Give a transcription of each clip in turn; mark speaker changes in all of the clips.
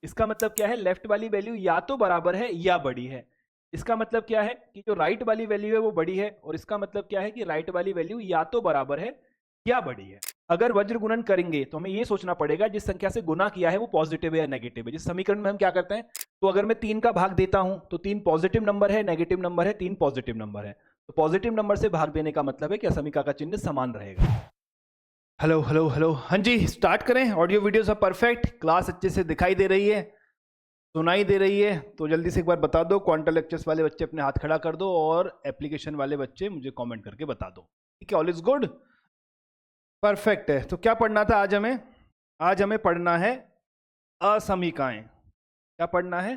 Speaker 1: इसका मतलब क्या है, लेफ्ट वाली वैल्यू या तो बराबर है या बड़ी है। इसका मतलब क्या है कि जो राइट वाली वैल्यू है वो बड़ी है, और इसका मतलब क्या है कि राइट वाली वैल्यू या तो बराबर है या बड़ी है। अगर वज्र गुणन करेंगे तो हमें ये सोचना पड़ेगा जिस संख्या से गुना किया है वो पॉजिटिव है या नेगेटिव है। जिस समीकरण में हम क्या करते हैं, तो अगर मैं 3 का भाग देता हूं तो 3 पॉजिटिव नंबर है, नेगेटिव नंबर है, 3 पॉजिटिव नंबर है, तो पॉजिटिव नंबर से भाग देने का मतलब है कि असमीका का चिन्ह समान रहेगा। हेलो हेलो हेलो, हाँ जी स्टार्ट करें। ऑडियो वीडियो सब परफेक्ट, क्लास अच्छे से दिखाई दे रही है, सुनाई दे रही है? तो जल्दी से एक बार बता दो। क्वांटल लेक्चर्स वाले बच्चे अपने हाथ खड़ा कर दो, और एप्लीकेशन वाले बच्चे मुझे कमेंट करके बता दो। ठीक है, ऑल इज गुड, परफेक्ट है। तो क्या पढ़ना था आज हमें? आज हमें पढ़ना है असमीकाएं। क्या पढ़ना है?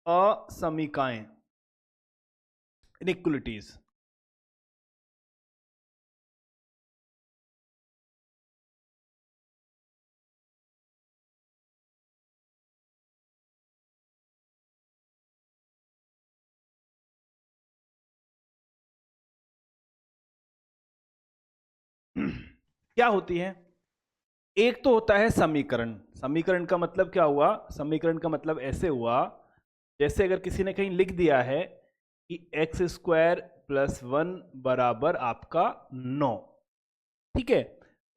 Speaker 1: असमीकाएं, इनइक्वलिटीज। क्या होती है? एक तो होता है समीकरण। समीकरण का मतलब क्या हुआ? समीकरण का मतलब ऐसे हुआ, जैसे अगर किसी ने कहीं लिख दिया है कि एक्स स्क्वायर प्लस 1 बराबर आपका 9। ठीक है,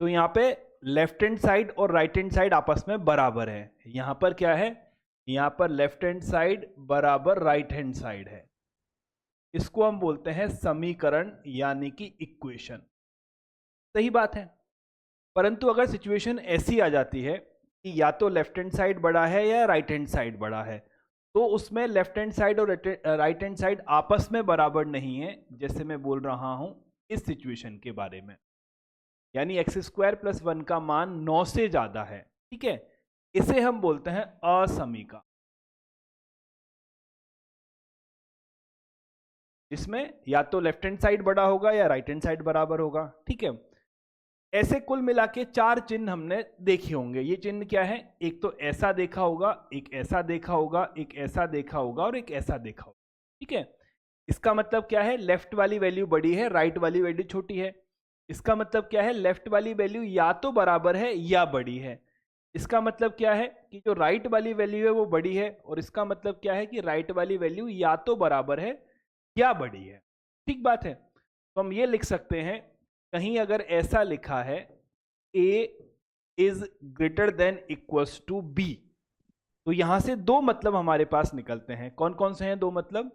Speaker 1: तो यहां पे लेफ्ट हैंड साइड और राइट हैंड साइड आपस में बराबर है। यहां पर क्या है? यहां पर लेफ्ट हैंड साइड बराबर राइट हैंड साइड है। इसको हम बोलते हैं समीकरण, यानी कि इक्वेशन। सही बात है। परंतु अगर सिचुएशन ऐसी आ जाती है कि या तो लेफ्ट हैंड साइड बड़ा है या राइट हैंड साइड बड़ा है, तो उसमें लेफ्ट हैंड साइड और राइट हैंड साइड आपस में बराबर नहीं है, जैसे मैं बोल रहा हूं इस सिचुएशन के बारे में। यानी एक्स स्क्वायर प्लस 1 का मान 9 से ज्यादा है। ठीक है, इसे हम बोलते हैं असमीका। इसमें या तो लेफ्ट हैंड साइड बड़ा होगा या राइट हैंड साइड बराबर होगा। ठीक है, ऐसे कुल मिला के 4 चिन्ह हमने देखे होंगे। ये चिन्ह क्या है? एक तो ऐसा देखा होगा, एक ऐसा देखा होगा, एक ऐसा देखा होगा, और एक ऐसा देखा होगा। ठीक है, इसका मतलब क्या है? लेफ्ट वाली वैल्यू बड़ी है, राइट वाली वैल्यू छोटी है। इसका मतलब क्या है? लेफ्ट वाली वैल्यू या तो बराबर है या बड़ी है। इसका मतलब क्या है कि जो राइट वाली वैल्यू है वो बड़ी है, और इसका मतलब क्या है कि राइट वाली वैल्यू या तो बराबर है या बड़ी है। ठीक बात है। तो हम ये लिख सकते हैं, कहीं अगर ऐसा लिखा है a is greater than equals to b, तो यहां से दो मतलब हमारे पास निकलते हैं। कौन कौन से हैं दो मतलब?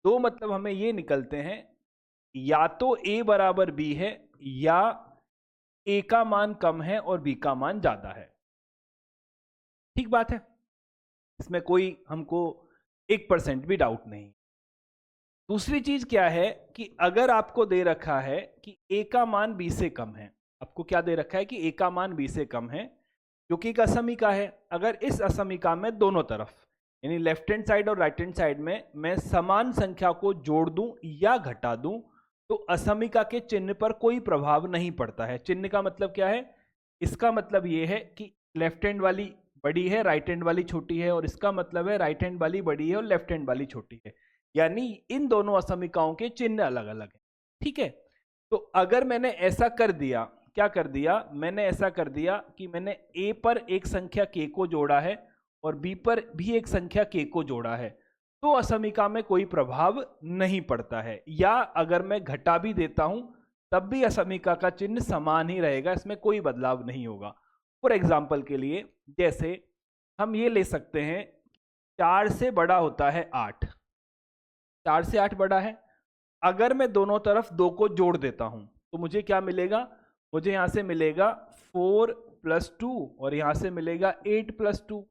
Speaker 1: दो मतलब हमें ये निकलते हैं, या तो a बराबर b है, या a का मान कम है और b का मान ज्यादा है। ठीक बात है, इसमें कोई हमको 1% भी डाउट नहीं। दूसरी चीज क्या है कि अगर आपको दे रखा है कि a का मान b से कम है, आपको क्या दे रखा है कि a का मान b से कम है, जो कि एक असमीका है। अगर इस असमीका में दोनों तरफ, यानी लेफ्ट हैंड साइड और राइट हैंड साइड में मैं समान संख्या को जोड़ दूं या घटा दूं, तो असमीका के चिन्ह पर कोई प्रभाव नहीं पड़ता है। चिन्ह का मतलब क्या है? इसका मतलब यह है कि लेफ्ट हैंड वाली बड़ी है, राइट हैंड वाली छोटी है, और इसका मतलब है राइट हैंड वाली बड़ी है और लेफ्ट हैंड वाली छोटी है। यानी इन दोनों असमीकाओं के चिन्ह अलग अलग हैं। ठीक है, तो अगर मैंने ऐसा कर दिया, क्या कर दिया? मैंने ऐसा कर दिया कि मैंने a पर एक संख्या k को जोड़ा है और b पर भी एक संख्या k को जोड़ा है, तो असमीका में कोई प्रभाव नहीं पड़ता है। या अगर मैं घटा भी देता हूं तब भी असमीका का चिन्ह समान ही रहेगा, इसमें कोई बदलाव नहीं होगा। फॉर एग्जाम्पल के लिए, जैसे हम ये ले सकते हैं, 4 से बड़ा होता है 8, 4 से 8 बड़ा है। अगर मैं दोनों तरफ 2 को जोड़ देता हूं तो मुझे क्या मिलेगा? मुझे यहां से मिलेगा 4 प्लस 2, और यहां से मिलेगा 8 प्लस 2।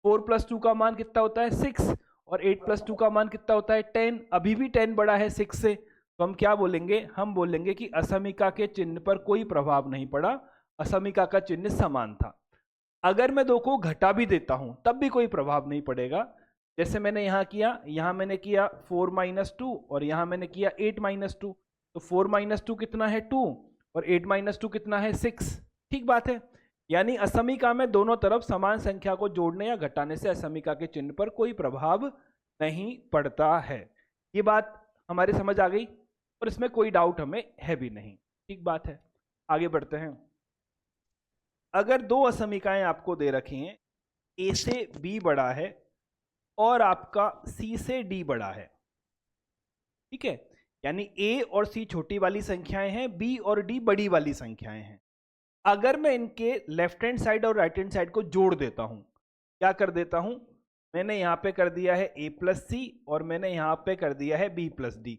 Speaker 1: 4 प्लस 2 का मान कितना होता है? 6, और 8 प्लस 2 का मान कितना होता है? 10। अभी भी 10 बड़ा है 6 से, तो हम क्या बोलेंगे? हम बोलेंगे कि असमीका के चिन्ह पर कोई प्रभाव नहीं पड़ा, असमीका का चिन्ह समान था। अगर मैं 2 को घटा भी देता हूं तब भी कोई प्रभाव नहीं पड़ेगा। जैसे मैंने यहां किया, यहां मैंने किया 4 माइनस 2, और यहां मैंने किया 8 माइनस 2। तो 4 माइनस 2 कितना है? 2, और 8 माइनस 2 कितना है? 6। ठीक बात है। यानी असमीका में दोनों तरफ समान संख्या को जोड़ने या घटाने से असमीका के चिन्ह पर कोई प्रभाव नहीं पड़ता है। ये बात हमारे समझ आ गई, और इसमें कोई डाउट हमें है भी नहीं। ठीक बात है, आगे बढ़ते हैं। अगर दो असमीकाएं आपको दे रखी हैं, ए से बी बड़ा है और आपका सी से डी बड़ा है, ठीक है, यानी ए और सी छोटी वाली संख्याएं हैं, बी और डी बड़ी वाली संख्याएं हैं। अगर मैं इनके लेफ्ट हैंड साइड और राइट हैंड साइड को जोड़ देता हूं, क्या कर देता हूं, मैंने यहां पे कर दिया है ए प्लस सी और मैंने यहां पे कर दिया है बी प्लस डी।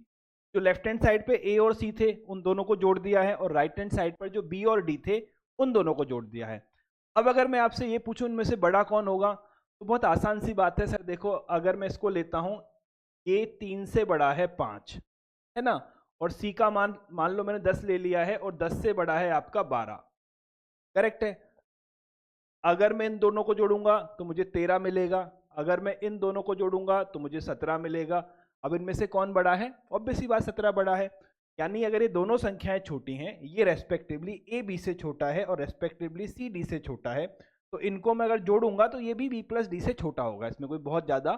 Speaker 1: जो लेफ्ट हैंड साइड पे ए और सी थे उन दोनों को जोड़ दिया है और राइट हैंड साइड पर जो बी और डी थे उन दोनों को जोड़ दिया है। अब अगर मैं आपसे ये पूछूं इनमें से बड़ा कौन होगा, तो बहुत आसान सी बात है सर। देखो अगर मैं इसको लेता हूं, ये 3 से बड़ा है 5, है ना, और सी का मान लो मैंने 10 ले लिया है और 10 से बड़ा है आपका 12, करेक्ट है। अगर मैं इन दोनों को जोड़ूंगा तो मुझे 13 मिलेगा, अगर मैं इन दोनों को जोड़ूंगा तो मुझे 17 मिलेगा। अब इनमें से कौन बड़ा है, ऑब्वियस सी बात 17 बड़ा है। यानी अगर ये दोनों संख्याएं छोटी हैं, ये रेस्पेक्टिवली ए बी से छोटा है और रेस्पेक्टिवली सी डी से छोटा है, तो इनको मैं अगर जोड़ूंगा तो ये भी बी प्लस डी से छोटा होगा। इसमें कोई बहुत ज्यादा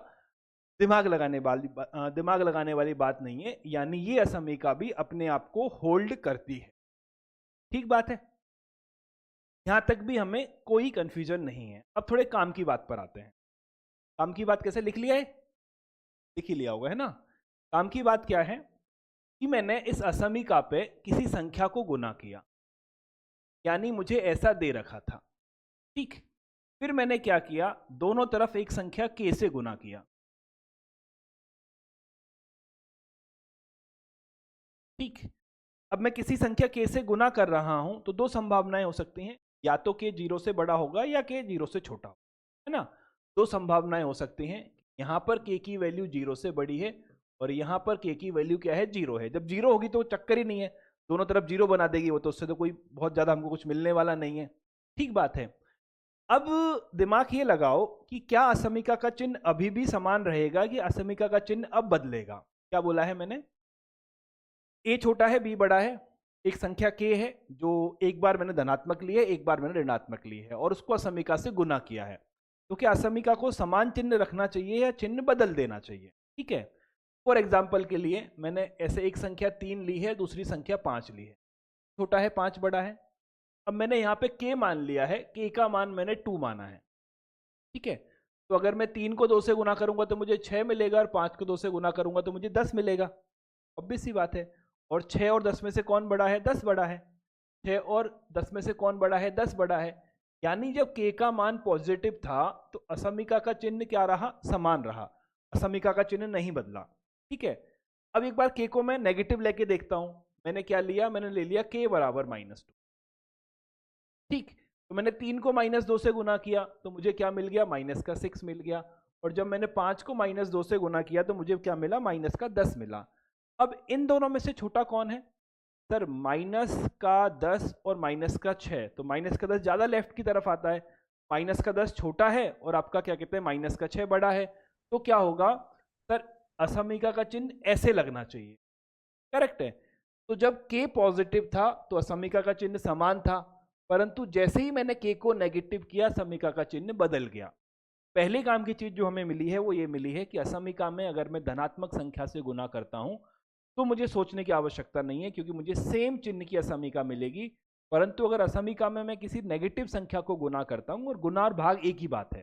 Speaker 1: दिमाग लगाने वाली बात नहीं है। यानी ये असमीका भी अपने आप को होल्ड करती है, ठीक बात है, यहां तक भी हमें कोई कंफ्यूजन नहीं है। अब थोड़े काम की बात पर आते हैं। काम की बात कैसे लिख लिया है, लिख ही लिया होगा, है ना। काम की बात क्या है कि मैंने इस असमीका पे किसी संख्या को गुना किया, यानी मुझे ऐसा दे रखा था, ठीक। फिर मैंने क्या किया, दोनों तरफ एक संख्या k से गुना किया, ठीक। अब मैं किसी संख्या k से गुना कर रहा हूं तो दो संभावनाएं हो सकती हैं, या तो k 0 से बड़ा होगा या k 0 से छोटा होगा, है ना। दो संभावनाएं हो सकती हैं, यहां पर k की वैल्यू 0 से बड़ी है और यहां पर k की वैल्यू क्या है, 0 है। जब 0 होगी तो चक्कर ही नहीं है, दोनों तरफ 0 बना देगी वो, तो उससे तो कोई बहुत ज्यादा हमको कुछ मिलने वाला नहीं है, ठीक बात है। अब दिमाग ये लगाओ कि क्या असमीका का चिन्ह अभी भी समान रहेगा कि असमीका का चिन्ह अब बदलेगा। क्या बोला है मैंने, ए छोटा है बी बड़ा है, एक संख्या k है जो एक बार मैंने धनात्मक ली है एक बार मैंने ऋणात्मक ली है और उसको असमीका से गुना किया है। तो क्या असमीका को समान चिन्ह रखना चाहिए या चिन्ह बदल देना चाहिए, ठीक है। फॉर एग्जाम्पल के लिए मैंने ऐसे एक संख्या 3 ली है, दूसरी संख्या 5 ली है, छोटा है 5 बड़ा है। अब मैंने यहाँ पे k मान लिया है, k का मान मैंने 2 माना है, ठीक है। तो अगर मैं 3 को 2 से गुना करूंगा तो मुझे 6 मिलेगा और 5 को 2 से गुना करूंगा तो मुझे 10 मिलेगा, ऑब्वियस सी बात है। और 6 और 10 में से कौन बड़ा है, 10 बड़ा है। 6 और 10 में से कौन बड़ा है, 10 बड़ा है। यानी जब k का मान पॉजिटिव था तो असमीका का चिन्ह क्या रहा, समान रहा, असमीका का चिन्ह नहीं बदला, ठीक है। अब एक बार k को मैं नेगेटिव लेके देखता हूं, मैंने क्या लिया, मैंने ले लिया k बराबर -2, ठीक। तो मैंने 3 को -2 से गुना किया तो मुझे क्या मिल गया, -6 मिल गया। और जब मैंने 5 को -2 से गुना किया तो मुझे क्या मिला, -10 मिला। अब इन दोनों में से छोटा कौन है सर, -10 और -6, तो -10 ज्यादा लेफ्ट की तरफ आता है, -10 छोटा है और आपका क्या कहते हैं -6 बड़ा है। तो क्या होगा सर, असमीका का चिन्ह ऐसे लगना चाहिए, करेक्ट है। तो जब k पॉजिटिव था तो असमीका का चिन्ह समान था, परंतु जैसे ही मैंने k को नेगेटिव किया समीका का चिन्ह बदल गया। पहले काम की चीज जो हमें मिली है वो ये मिली है कि असमीका में अगर मैं धनात्मक संख्या से गुना करता हूं तो मुझे सोचने की आवश्यकता नहीं है, क्योंकि मुझे सेम चिन्ह की असमीका मिलेगी। परंतु अगर असमीका में मैं किसी नेगेटिव संख्या को गुना करता हूं, और गुना और भाग एक ही बात है,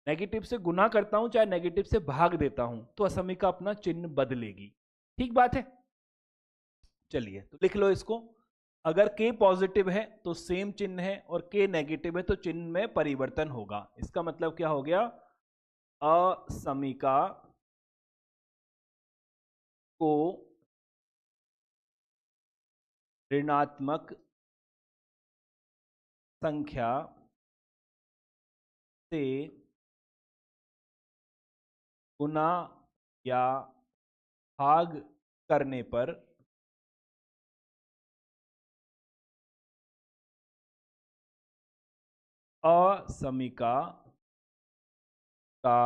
Speaker 1: नेगेटिव से गुना करता हूं चाहे नेगेटिव से भाग देता हूं, तो असमीका अपना चिन्ह बदलेगी, ठीक बात है। चलिए तो लिख लो इसको, अगर k पॉजिटिव है तो सेम चिन्ह है और k नेगेटिव है तो चिन्ह में परिवर्तन होगा। इसका मतलब क्या हो गया, असमीका को ऋणात्मक संख्या से गुना या भाग करने पर असमीका का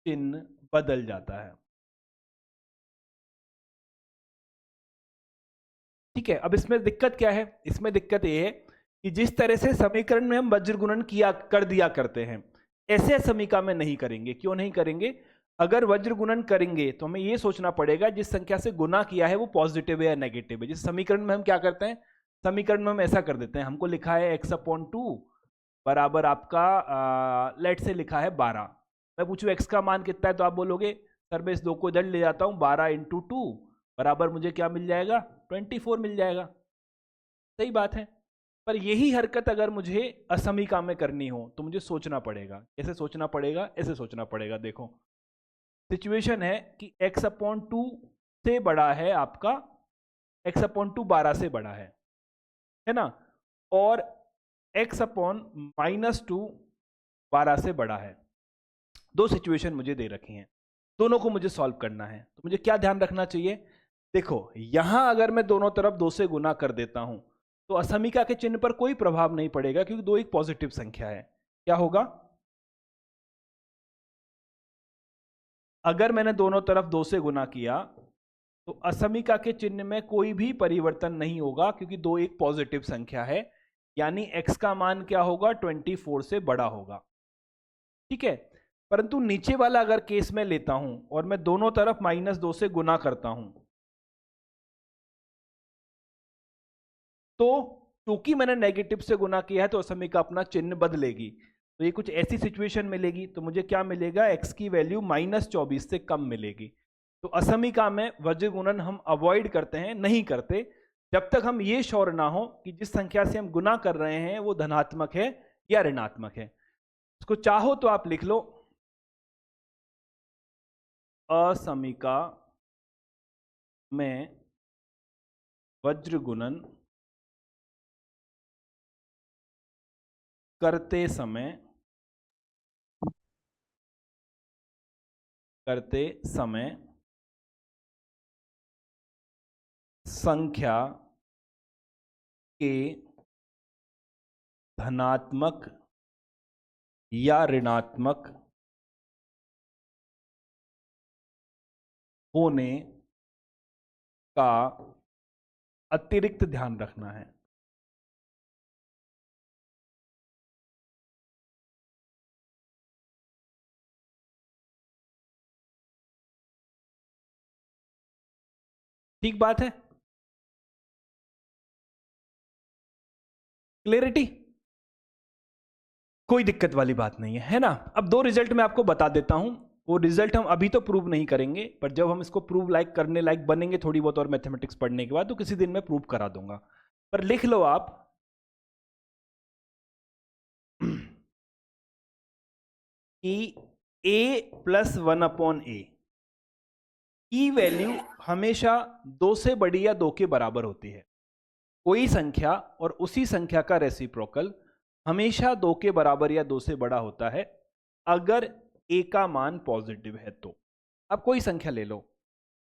Speaker 1: चिन्ह बदल जाता है, ठीक है। अब इसमें दिक्कत क्या है, इसमें दिक्कत ये है कि जिस तरह से समीकरण में हम वज्र गुणन किया कर दिया करते हैं, ऐसे समीका में नहीं करेंगे। क्यों नहीं करेंगे, अगर वज्र गुणन करेंगे तो हमें ये सोचना पड़ेगा जिस संख्या से गुना किया है वो पॉजिटिव है या नेगेटिव है। जिस समीकरण में हम क्या करते हैं, समीकरण में हम ऐसा कर देते हैं, हमको लिखा है x/2 बराबर आपका लेट से लिखा है 12। मैं पूछूं x का मान कितना है तो आप बोलोगे सर मैं इस 2 को इधर ले जाता हूँ, 12 इंटू 2 बराबर मुझे क्या मिल जाएगा, 24 मिल जाएगा। सही बात है। पर यही हरकत अगर मुझे असमीका में करनी हो तो मुझे सोचना पड़ेगा। कैसे सोचना पड़ेगा, ऐसे सोचना पड़ेगा। देखो सिचुएशन है कि x/2 से बड़ा है आपका, x/2 12 से बड़ा है ना, और x/-2 12 से बड़ा है। दो सिचुएशन मुझे दे रखी हैं, दोनों को मुझे सॉल्व करना है। तो मुझे क्या ध्यान रखना चाहिए, देखो यहां अगर मैं दोनों तरफ 2 से गुना कर देता हूं तो असमीका के चिन्ह पर कोई प्रभाव नहीं पड़ेगा, क्योंकि 2 एक पॉजिटिव संख्या है। क्या होगा, अगर मैंने दोनों तरफ 2 से गुना किया तो असमीका के चिन्ह में कोई भी परिवर्तन नहीं होगा, क्योंकि 2 एक पॉजिटिव संख्या है, यानी x का मान क्या होगा, 24 से बड़ा होगा। ठीक है। परंतु नीचे वाला अगर केस में लेता हूं और मैं दोनों तरफ -2 से गुना करता हूं तो क्योंकि मैंने नेगेटिव से गुना किया है तो असमीका अपना चिन्ह बदलेगी। तो ये कुछ ऐसी सिचुएशन मिलेगी, तो मुझे क्या मिलेगा, x की वैल्यू -24 से कम मिलेगी। तो असमीका में वज्र गुणन हम अवॉइड करते हैं, नहीं करते जब तक हम ये श्योर ना हो कि जिस संख्या से हम गुना कर रहे हैं वो धनात्मक है या ऋणात्मक है। इसको चाहो तो आप लिख लो, असमीका में वज्र गुणन करते समय संख्या के धनात्मक या ऋणात्मक होने का अतिरिक्त ध्यान रखना है। ठीक बात है, क्लियरिटी, कोई दिक्कत वाली बात नहीं है ना। अब 2 रिजल्ट मैं आपको बता देता हूं, वो रिजल्ट हम अभी तो प्रूव नहीं करेंगे, पर जब हम इसको प्रूव करने लायक बनेंगे थोड़ी बहुत और मैथमेटिक्स पढ़ने के बाद, तो किसी दिन मैं प्रूव करा दूंगा। पर लिख लो आप कि a + 1/a की वैल्यू हमेशा 2 से बड़ी या 2 के बराबर होती है। कोई संख्या और उसी संख्या का रेसिप्रोकल हमेशा 2 के बराबर या 2 से बड़ा होता है अगर a का मान पॉजिटिव है। तो अब कोई संख्या ले लो,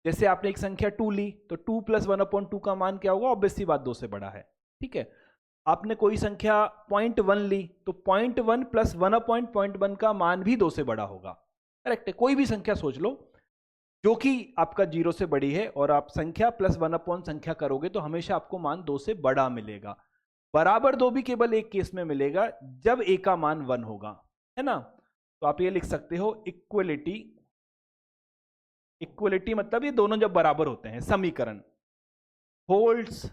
Speaker 1: जैसे आपने एक संख्या 2 ली तो 2 + 1/2 का मान क्या होगा, ऑब्वियस सी बात 2 से बड़ा है। ठीक है। आपने कोई संख्या 0.1 ली तो 0.1 + 1/0.1 का मान भी 2 से बड़ा होगा। करेक्ट है। कोई भी संख्या सोच लो जो कि आपका 0 से बड़ी है, और आप संख्या प्लस 1/, संख्या करोगे तो हमेशा आपको मान 2 से बड़ा मिलेगा। बराबर 2 भी केवल एक केस में मिलेगा, जब a का मान 1 होगा, है ना। तो आप ये लिख सकते हो इक्वलिटी, इक्वलिटी मतलब ये दोनों जब बराबर होते हैं, समीकरण होल्ड्स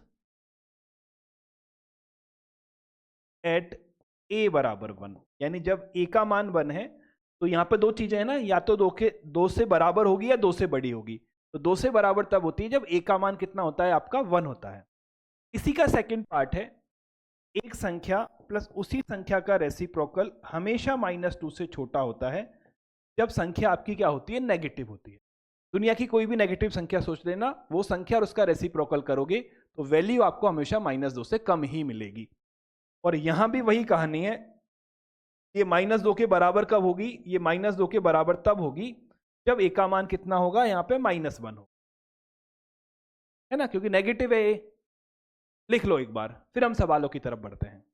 Speaker 1: एट a बराबर 1, यानी जब a का मान 1 है तो यहां पे 2 चीजें हैं ना, या तो 2 से बराबर होगी या 2 से बड़ी होगी। तो 2 से बराबर तब होती है जब a का मान कितना होता है, आपका 1 होता है। इसी का सेकंड पार्ट है, एक संख्या प्लस उसी संख्या का रेसिप्रोकल हमेशा -2 से छोटा होता है जब संख्या आपकी क्या होती है, नेगेटिव होती है। दुनिया की कोई भी नेगेटिव संख्या सोच लेना, वो संख्या और उसका रेसिप्रोकल करोगे तो वैल्यू आपको हमेशा -2 से कम ही मिलेगी। और यहां भी वही कहानी है, ये -2 के बराबर कब होगी, ये -2 के बराबर तब होगी जब a का मान कितना होगा, यहां पे -1 हो, है ना, क्योंकि नेगेटिव है a। लिख लो एक बार, फिर हम सवालों की तरफ बढ़ते हैं।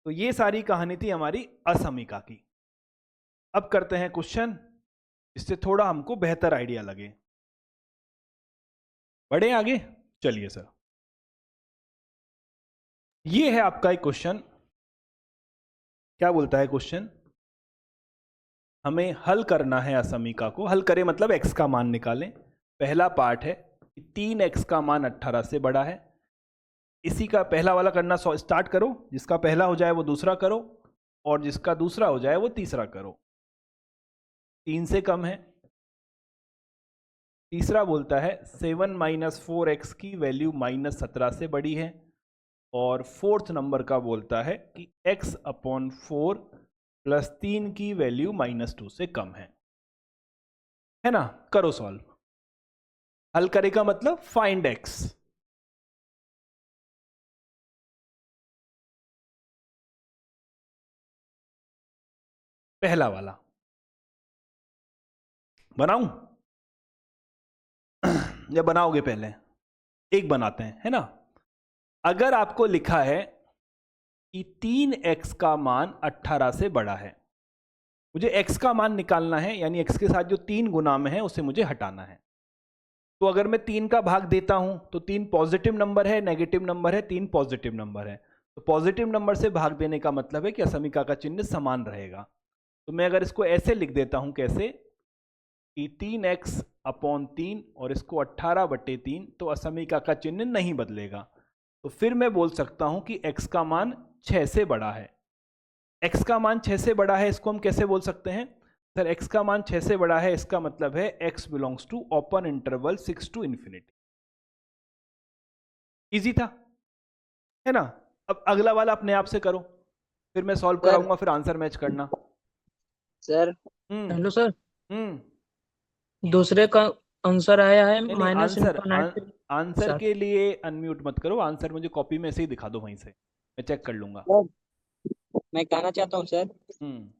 Speaker 1: तो ये सारी कहानी थी हमारी असमीका की। अब करते हैं क्वेश्चन, इससे थोड़ा हमको बेहतर आइडिया लगे। बढ़े आगे, चलिए सर। ये है आपका एक क्वेश्चन। क्या बोलता है क्वेश्चन, हमें हल करना है असमीका को। हल करें मतलब x का मान निकालें। पहला पार्ट है कि 3x का मान 18 से बड़ा है, इसी का पहला वाला करना स्टार्ट करो, जिसका पहला हो जाए वो दूसरा करो, और जिसका दूसरा हो जाए वो तीसरा करो। 3 से कम है। तीसरा बोलता है 7 - 4x की वैल्यू -17 से बड़ी है, और फोर्थ नंबर का बोलता है कि x/4 + 3 की वैल्यू -2 से कम है ना। करो सॉल्व। हल करेगा मतलब फाइंड x। पहला वाला बनाऊं या बनाओगे पहले? एक बनाते हैं, है ना। अगर आपको लिखा है कि 3x का मान 18 से बड़ा है, मुझे x का मान निकालना है, यानी x के साथ जो 3 गुना में है उसे मुझे हटाना है। तो अगर मैं 3 का भाग देता हूं तो 3 पॉजिटिव नंबर है, नेगेटिव नंबर है, 3 पॉजिटिव नंबर है। तो पॉजिटिव नंबर से भाग देने का मतलब है कि असमीका का चिन्ह समान रहेगा। तो मैं अगर इसको ऐसे लिख देता हूं, कैसे कि 3x/3 और इसको 18/3, तो असमीका का चिन्ह नहीं बदलेगा। तो फिर मैं बोल सकता हूं कि x का मान 6 से बड़ा है। x का मान 6 से बड़ा है, इसको हम कैसे बोल सकते हैं? सर x का मान 6 से बड़ा है, इसका मतलब है x belongs to open interval 6 to ∞। Easy था, है ना। अब अगला वाला अपने आप से करो, फिर मैं सॉल्व
Speaker 2: सर
Speaker 1: कराऊंगा, फिर आंसर मैच करना।
Speaker 2: सर
Speaker 1: हम्म
Speaker 2: हेलो सर,
Speaker 1: हम्म
Speaker 2: दूसरे का आंसर आया है
Speaker 1: नहीं नहीं, आंसर
Speaker 2: -∞।
Speaker 1: आंसर
Speaker 2: सर
Speaker 1: के लिए अनम्यूट मत करो, आंसर मुझे कॉपी में से ही दिखा दो, वहीं से मैं चेक कर लूंगा।
Speaker 2: सर, मैं कहना चाहता हूँ सर,
Speaker 1: हम्म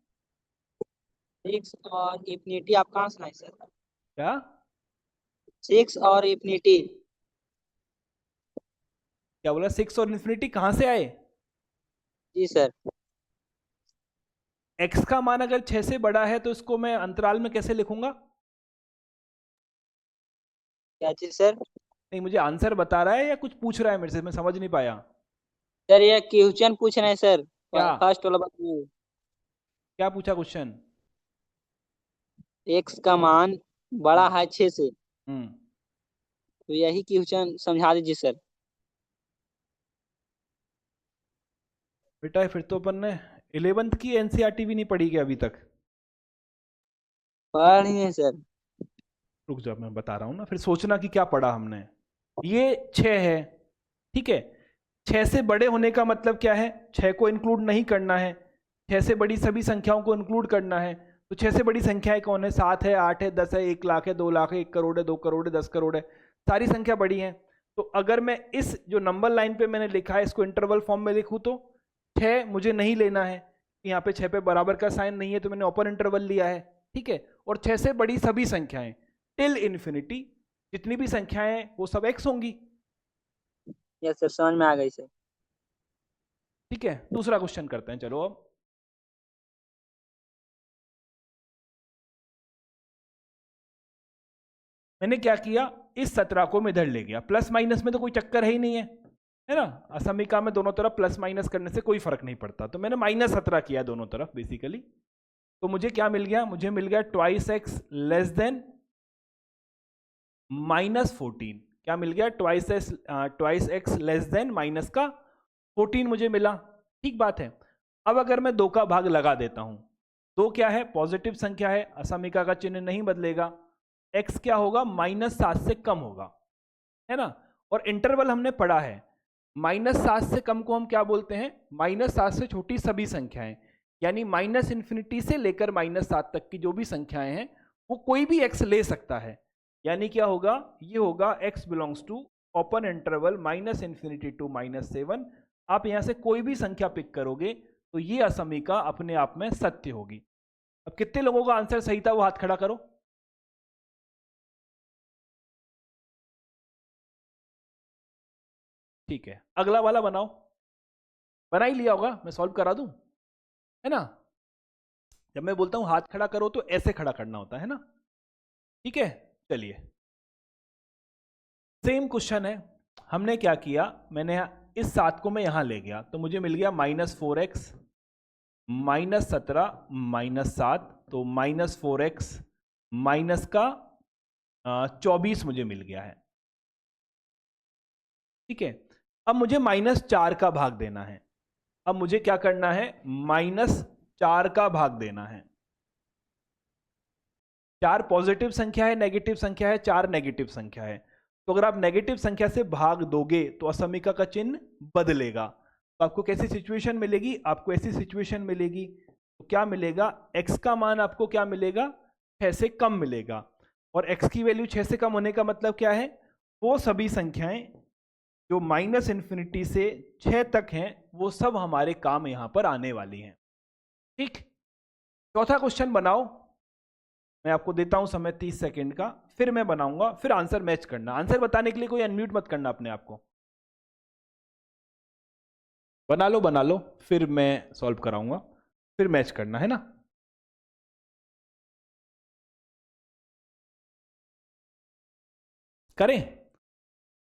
Speaker 2: 6 और इन्फिनिटी आप कहाँ से लाए सर?
Speaker 1: क्या
Speaker 2: 6 और इन्फिनिटी।
Speaker 1: क्या बोला? 6 और इन्फिनिटी कहां से आए?
Speaker 2: जी सर।
Speaker 1: x का मान अगर 6 से बड़ा है तो इसको मैं अंतराल में कैसे लिखूंगा?
Speaker 2: क्या चीज सर?
Speaker 1: नहीं, मुझे आंसर बता रहा है या कुछ पूछ रहा है मेरे से, मैं समझ नहीं पाया।
Speaker 2: सर ये क्वेश्चन पूछ रहे हैं सर,
Speaker 1: क्या
Speaker 2: फर्स्ट वाला बात में।
Speaker 1: क्या पूछा क्वेश्चन?
Speaker 2: एक्स का मान बड़ा है 6 से,
Speaker 1: हम्म
Speaker 2: तो यही क्वेश्चन समझा दीजिए सर।
Speaker 1: बेटा फिर तो अपन ने 11th की एनसीईआरटी भी नहीं पढ़ी क्या अभी तक?
Speaker 2: पढ़ रही है सर।
Speaker 1: रुक जाओ, मैं बता रहा हूं ना, फिर सोचना कि क्या पढ़ा हमने। ये 6 है, ठीक है। 6 से बड़े होने का मतलब क्या है? 6 को इंक्लूड नहीं करना है, 6 से बड़ी सभी संख्याओं को इंक्लूड करना है। तो 6 से बड़ी संख्याएं कौन है? 7 है, 8 है, 10 है, 1 लाख है, 2 लाख है, 1 करोड़ है, 2 करोड़ है, 10 करोड़ है। सारी संख्या बड़ी है। तो अगर मैं इस जो नंबर लाइन पे मैंने लिखा है इसको इंटरवल फॉर्म में लिखूं तो 6 मुझे नहीं लेना है, यहाँ पे 6 पे बराबर का साइन नहीं है, तो मैंने ओपन इंटरवल लिया है, ठीक है। और 6 से बड़ी सभी संख्याएं टिल इन्फिनिटी, जितनी भी संख्याएं वो सब x होंगी।
Speaker 2: यस सर, समझ में आ गई सर।
Speaker 1: ठीक है, दूसरा क्वेश्चन करते हैं, चलो अब। मैंने क्या किया, इस 17 को मैं इधर ले गया, प्लस माइनस में तो कोई चक्कर है ही नहीं है ना। असमीका में दोनों तरफ प्लस माइनस करने से कोई फर्क नहीं पड़ता, तो मैंने -17 किया दोनों तरफ बेसिकली। तो मुझे क्या मिल गया? मुझे मिल गया 2x लेस देन -14। क्या मिल गया? 2x लेस देन -14 मुझे मिला। ठीक बात है। अब अगर मैं 2 का भाग लगा देता हूं, 2 क्या है? पॉजिटिव संख्या है, असमीका का चिन्ह नहीं बदलेगा। x क्या होगा? -7 से कम होगा, है ना। और इंटरवल हमने पढ़ा है, -7 से कम को हम क्या बोलते हैं? -7 से छोटी सभी संख्याएं, यानी -∞ से लेकर -7 तक की जो भी संख्याएं हैं वो कोई भी x ले सकता है। यानी क्या होगा? ये होगा x belongs to open interval -∞ to -7। आप यहां से कोई भी संख्या पिक करोगे तो ये असमीका अपने आप में सत्य होगी। अब कितने लोगों का आंसर सही था वो हाथ खड़ा करो। ठीक है, अगला वाला बनाओ। बना ही लिया होगा, मैं सॉल्व करा दूं, है ना। जब मैं बोलता हूं हाथ खड़ा करो तो ऐसे खड़ा करना होता है ना। ठीक है, चलिए सेम क्वेश्चन है। हमने क्या किया, मैंने इस 7 को मैं यहां ले गया तो मुझे मिल गया -4x -17 -7, तो -4x माइनस का 24 मुझे मिल गया है। ठीक है, अब मुझे -4 का भाग देना है। अब मुझे क्या करना है, -4 का भाग देना है। 4 पॉजिटिव संख्या है, नेगेटिव संख्या है, 4 नेगेटिव संख्या है। तो अगर आप नेगेटिव संख्या से भाग दोगे तो असमीका का चिन्ह बदलेगा। तो आपको कैसी सिचुएशन मिलेगी, आपको ऐसी सिचुएशन मिलेगी। तो क्या मिलेगा, x का मान आपको क्या मिलेगा, 6 से कम मिलेगा। और x की वैल्यू 6 से कम होने का मतलब क्या है, वो सभी संख्याएं जो -∞ से 6 तक हैं वो सब हमारे काम यहां पर आने वाली हैं। ठीक, चौथा क्वेश्चन बनाओ। मैं आपको देता हूं समय 30 सेकंड का, फिर मैं बनाऊंगा, फिर आंसर मैच करना। आंसर बताने के लिए कोई अनम्यूट मत करना अपने आप को। बना लो, फिर मैं सॉल्व कराऊंगा, फिर मैच करना है ना। करें,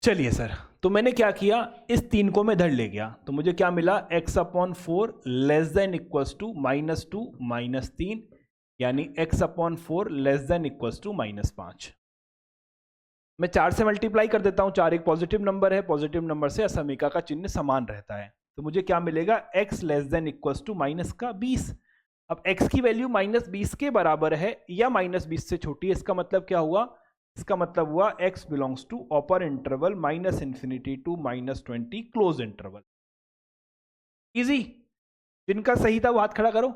Speaker 1: चलिए सर। तो मैंने क्या किया, इस 3 को मैं इधर ले गया, तो मुझे क्या मिला, x/4 less than equals to -2 -3, यानी x/4 less than equals to -5। मैं 4 से मल्टीप्लाई कर देता हूं, 4 एक पॉजिटिव नंबर है, पॉजिटिव नंबर से असमीका का चिन्ह समान रहता है। तो मुझे क्या मिलेगा, x less than equals to -20। अब x की वैल्यू -20 के बराबर है या -20 से छोटी है, इसका मतलब क्या हुआ, इसका मतलब हुआ x belongs to upper interval -∞ to -20 close interval. Easy. जिनका सही था वो हाथ खड़ा करो।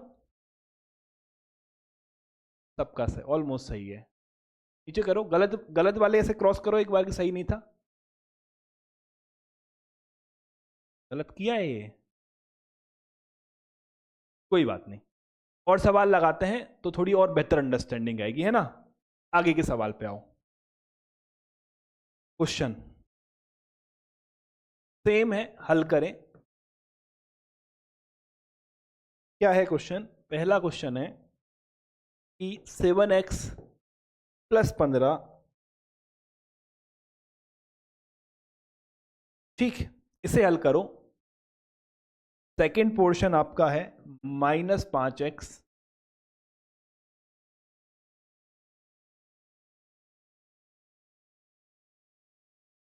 Speaker 1: सबका सही, ऑलमोस्ट सही है। नीचे करो, गलत गलत वाले ऐसे क्रॉस करो एक बार कि सही नहीं था। गलत किया है ये, कोई बात नहीं। और सवाल लगाते हैं तो थोड़ी और बेहतर अंडरस्टैंडिंग आएगी, है ना। आगे के सवाल पे आओ। क्वेश्चन सेम है, हल करें। क्या है क्वेश्चन, पहला क्वेश्चन है कि 7x + 15, ठीक, इसे हल करो। सेकेंड पोर्शन आपका है -5x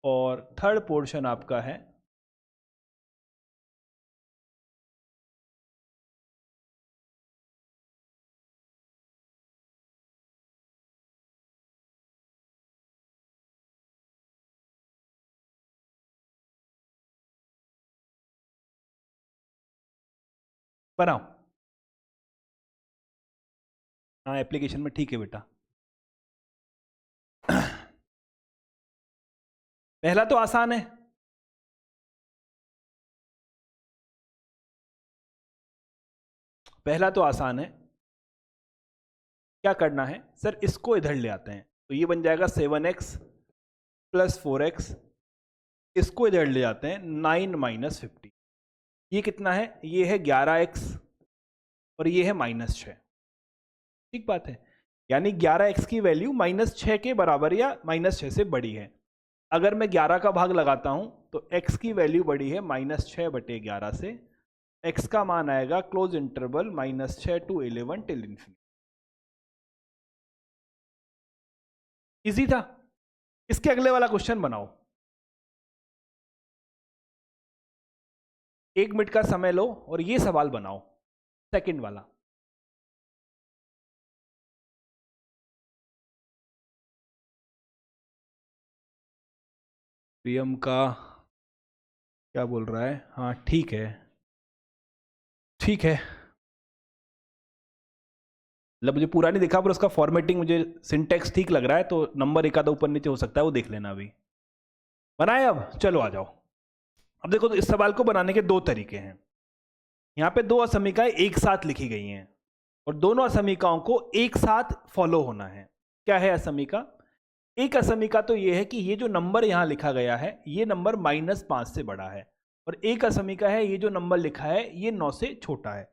Speaker 1: और थर्ड पोर्शन आपका है बनाओ। हाँ, एप्लीकेशन में ठीक है बेटा। पहला तो आसान है, पहला तो आसान है। क्या करना है सर, इसको इधर ले आते हैं, तो ये बन जाएगा 7x + 4x। इसको इधर ले जाते हैं 9 - 50। ये कितना है, ये है 11x और ये है -6। ठीक बात है, यानी 11x की वैल्यू -6 के बराबर या -6 से बड़ी है। अगर मैं 11 का भाग लगाता हूं तो x की वैल्यू बड़ी है -6/11 से। x का मान आएगा close interval -6 to 11 till infinity. Easy था। इसके अगले वाला क्वेश्चन बनाओ। 1 मिनट का समय लो और ये सवाल बनाओ, सेकंड वाला। प्रियम का क्या बोल रहा है, हाँ ठीक है, ठीक है। मतलब मुझे पूरा नहीं दिखा पर उसका फॉर्मेटिंग, मुझे सिंटेक्स ठीक लग रहा है, तो नंबर एक आधा ऊपर नीचे हो सकता है, वो देख लेना अभी। बनाए, अब चलो आ जाओ। अब देखो, तो इस सवाल को बनाने के 2 तरीके हैं। यहाँ पे 2 असमीकाएं एक साथ लिखी गई हैं और दोनों असमीकाओं को एक साथ फॉलो होना है। क्या है असमीका, एक असमीका तो ये है कि ये जो नंबर यहाँ लिखा गया है ये नंबर -5 से बड़ा है, और एक असमीका है ये जो नंबर लिखा है ये 9 से छोटा है।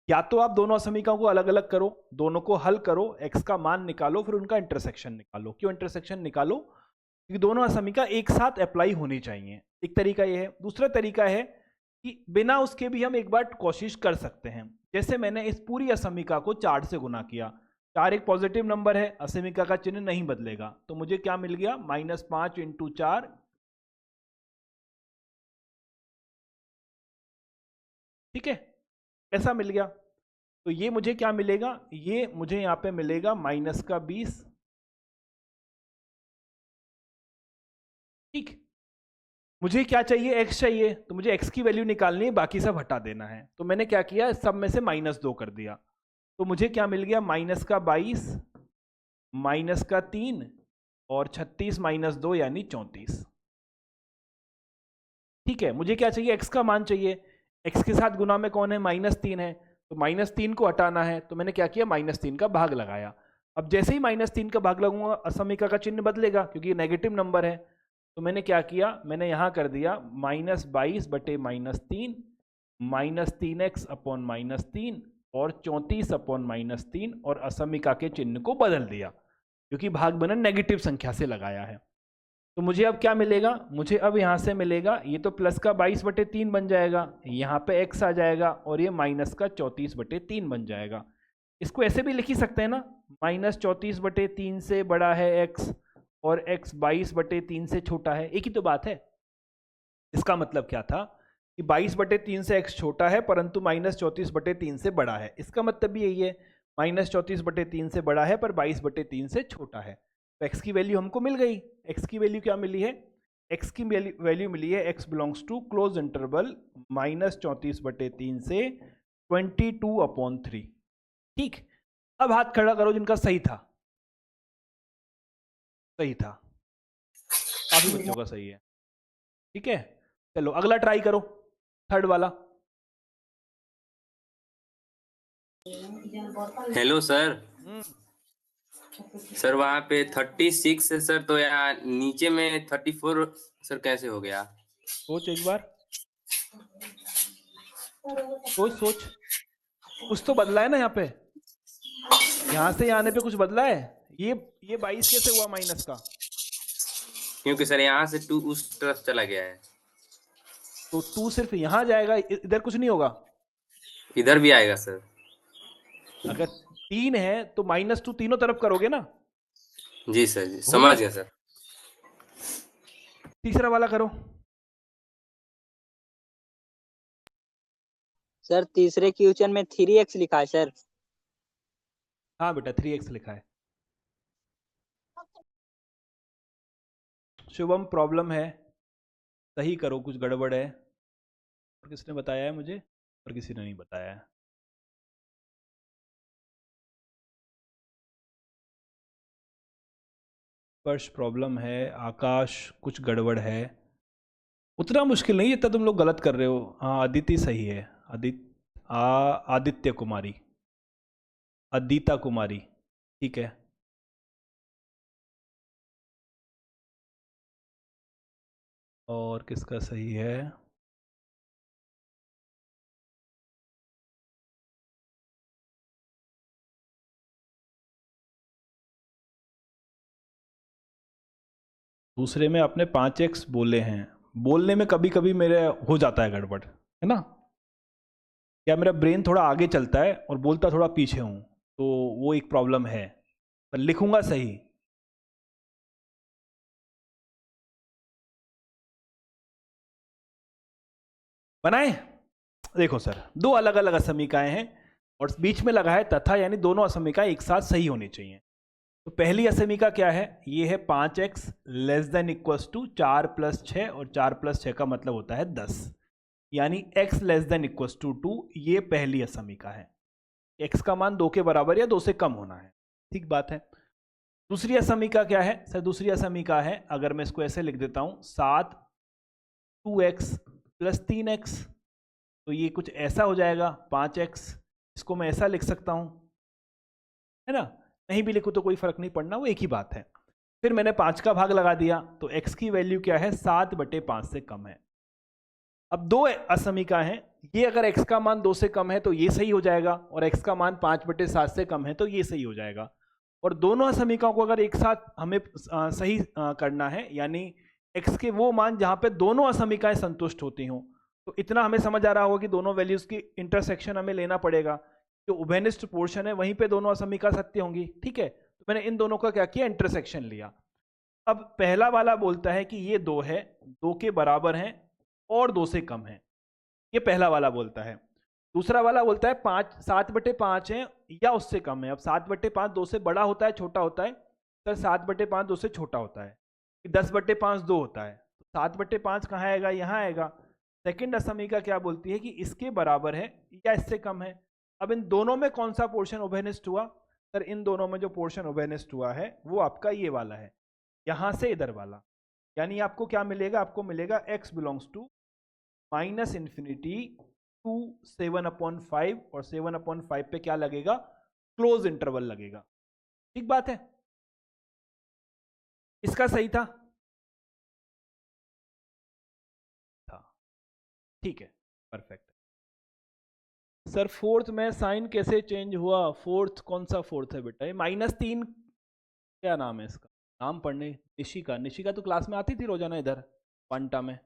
Speaker 1: या तो आप दोनों असमीकाओं को अलग अलग करो, दोनों को हल करो, x का मान निकालो, फिर उनका इंटरसेक्शन निकालो। क्यों इंटरसेक्शन निकालो, क्योंकि दोनों असमीका एक साथ अप्लाई होनी चाहिए। एक तरीका यह है। दूसरा तरीका है कि बिना उसके भी हम एक बार कोशिश कर सकते हैं। जैसे मैंने इस पूरी असमीका को 4 से गुना किया, 4 एक पॉजिटिव नंबर है, असमीका का चिन्ह नहीं बदलेगा, तो मुझे क्या मिल गया, -5 × 4 ठीक है, ऐसा मिल गया। तो ये मुझे क्या मिलेगा, ये मुझे यहाँ पे मिलेगा -20। ठीक, मुझे क्या चाहिए, x चाहिए, तो मुझे x की वैल्यू निकालनी है, बाकी सब हटा देना है। तो मैंने क्या किया, सब में से -2 कर दिया। तो मुझे क्या मिल गया, -22 -3 और 36 -2 यानी 34। ठीक है, मुझे क्या चाहिए, x का मान चाहिए। x के साथ गुना में कौन है, -3 है, तो -3 को हटाना है। तो मैंने क्या किया, -3 का भाग लगाया। अब जैसे ही -3 का भाग लगाऊंगा, असमीका का चिन्ह बदलेगा क्योंकि ये नेगेटिव नंबर है। तो मैंने क्या किया, मैंने यहां कर दिया -22 बटे -3 -3x अपॉन -3 और 34 अपॉन -3 और असमीका के चिन्ह को बदल दिया क्योंकि भाग बनन नेगेटिव संख्या से लगाया है। तो मुझे अब क्या मिलेगा, मुझे अब यहां से मिलेगा, ये तो प्लस का 22/3 बन जाएगा, यहाँ पे x आ जाएगा और ये माइनस का 34/3 बन जाएगा। इसको ऐसे भी लिख ही सकते हैं ना, -34/3 से बड़ा है x और x 22/3 से छोटा है, एक ही तो बात है। इसका मतलब क्या था कि 22/3 से x छोटा है परंतु -34/3 से बड़ा है। इसका मतलब भी यही है, -34/3 से बड़ा है पर 22/3 से छोटा है। तो x की वैल्यू हमको मिल गई। x की वैल्यू क्या मिली है, x की वैल्यू मिली है x belongs to close interval -34/3 से 22/3। ठीक, अब हाथ खड़ा करो जिनका सही था, सही था, काफी बच्चों का सही है। ठीक है, चलो अगला ट्राई करो, थर्ड वाला।
Speaker 3: Hello sir.
Speaker 1: हम्म,
Speaker 3: सर वहाँ पे 36 है सर, तो यहाँ नीचे में 34 सर कैसे हो गया?
Speaker 1: सोच एक बार, सोच सोच, कुछ तो बदला है ना यहाँ पे, यहाँ से यहाँ आने पे कुछ बदला है। ये 22 कैसे हुआ माइनस का,
Speaker 3: क्योंकि सर यहाँ से 2 उस तरफ चला गया है,
Speaker 1: तो 2 सिर्फ यहाँ जाएगा, इधर कुछ नहीं होगा।
Speaker 3: इधर भी आएगा सर।
Speaker 1: अगर 3 है तो -2 तीनों तरफ करोगे ना,
Speaker 3: जी सर, जी
Speaker 1: हो गया।
Speaker 3: समझ गया सर।
Speaker 1: तीसरा वाला करो।
Speaker 2: सर तीसरे क्वेश्चन में 3x लिखा है सर।
Speaker 1: हाँ बेटा 3x लिखा है। शुभम प्रॉब्लम है, सही करो, कुछ गड़बड़ है। और किसने बताया है मुझे, और किसी ने नहीं बताया है। स्पर्श प्रॉब्लम है, आकाश कुछ गड़बड़ है। उतना मुश्किल नहीं, इतना तुम लोग गलत कर रहे हो। हाँ अदिति सही है, आदित्य कुमारी, अदिता कुमारी, ठीक है। और किसका सही है, दूसरे में आपने 5x बोले हैं। बोलने में कभी कभी मेरे हो जाता है गड़बड़, है ना, क्या मेरा ब्रेन थोड़ा आगे चलता है और बोलता थोड़ा पीछे हूँ, तो वो एक प्रॉब्लम है, पर लिखूंगा सही। बनाए, देखो सर, दो अलग अलग असमीकाएं हैं और बीच में लगा है तथा, यानी दोनों असमीकाएं एक साथ सही होनी चाहिए। तो पहली असमीका क्या है, ये है 5x less than equals to 4 + 6 और 4 + 6 का मतलब होता है 10, यानी x less than equals to 2। ये पहली असमीका है, x का मान 2 के बराबर या 2 से कम होना है, ठीक बात है। दूसरी असमीका क्या है सर, दूसरी असमीका है, अगर मैं इसको ऐसे लिख देता हूं 7 2x + 3x, तो ये कुछ ऐसा हो जाएगा 5x, इसको मैं ऐसा लिख सकता हूं, है ना, नहीं भी लिखूं तो कोई फर्क नहीं पड़ना, वो एक ही बात है। फिर मैंने 5 का भाग लगा दिया, तो x की वैल्यू क्या है, 7/5 से कम है। अब दो असमीका हैं, ये अगर x का मान 2 से कम है तो ये सही हो जाएगा, और x का मान 5/7 से कम है तो ये सही हो जाएगा। और दोनों असमीकाओं को अगर एक साथ हमें सही करना है, यानी x के वो मान जहां पे दोनों असमीकाएं संतुष्ट होती हों, तो इतना हमें समझ आ रहा होगा कि दोनों वैल्यूज की इंटरसेक्शन हमें लेना पड़ेगा, जो उभयनिष्ठ पोर्शन है वहीं पे दोनों असमीका सत्य होंगी, ठीक है। तो मैंने इन दोनों का क्या किया, इंटरसेक्शन लिया। अब पहला वाला बोलता है कि ये 2 है, 2 के बराबर हैं और 2 से कम है, ये पहला वाला बोलता है। दूसरा वाला बोलता है 7/5 है या उससे कम है। अब 7/5 2 से बड़ा होता है छोटा होता है? सर 7/5 2 से छोटा होता है। 10/5 2 होता है। 7/5 कहाँ आएगा? यहाँ आएगा। सेकंड असमीका क्या बोलती है कि इसके बराबर है या इससे कम है। अब इन दोनों में कौन सा पोर्शन उभयनिष्ठ हुआ? सर इन दोनों में जो पोर्शन उभयनिष्ठ हुआ है वो आपका ये वाला है, यहाँ से इधर वाला। यानी आपको क्या मिलेगा? आपको मिलेगा x बिलोंग्स टू -∞ टू 7/5 और 7/5 पे क्या लगेगा? क्लोज इंटरवल लगेगा। ठीक बात है? इसका सही था? ठीक है, परफेक्ट। सर फोर्थ में साइन कैसे चेंज हुआ? फोर्थ कौन सा फोर्थ है बेटा? ये -3 क्या नाम है इसका? नाम पढ़ने निशिका। निशिका तो क्लास में आती थी रोजाना इधर क्वांटा में।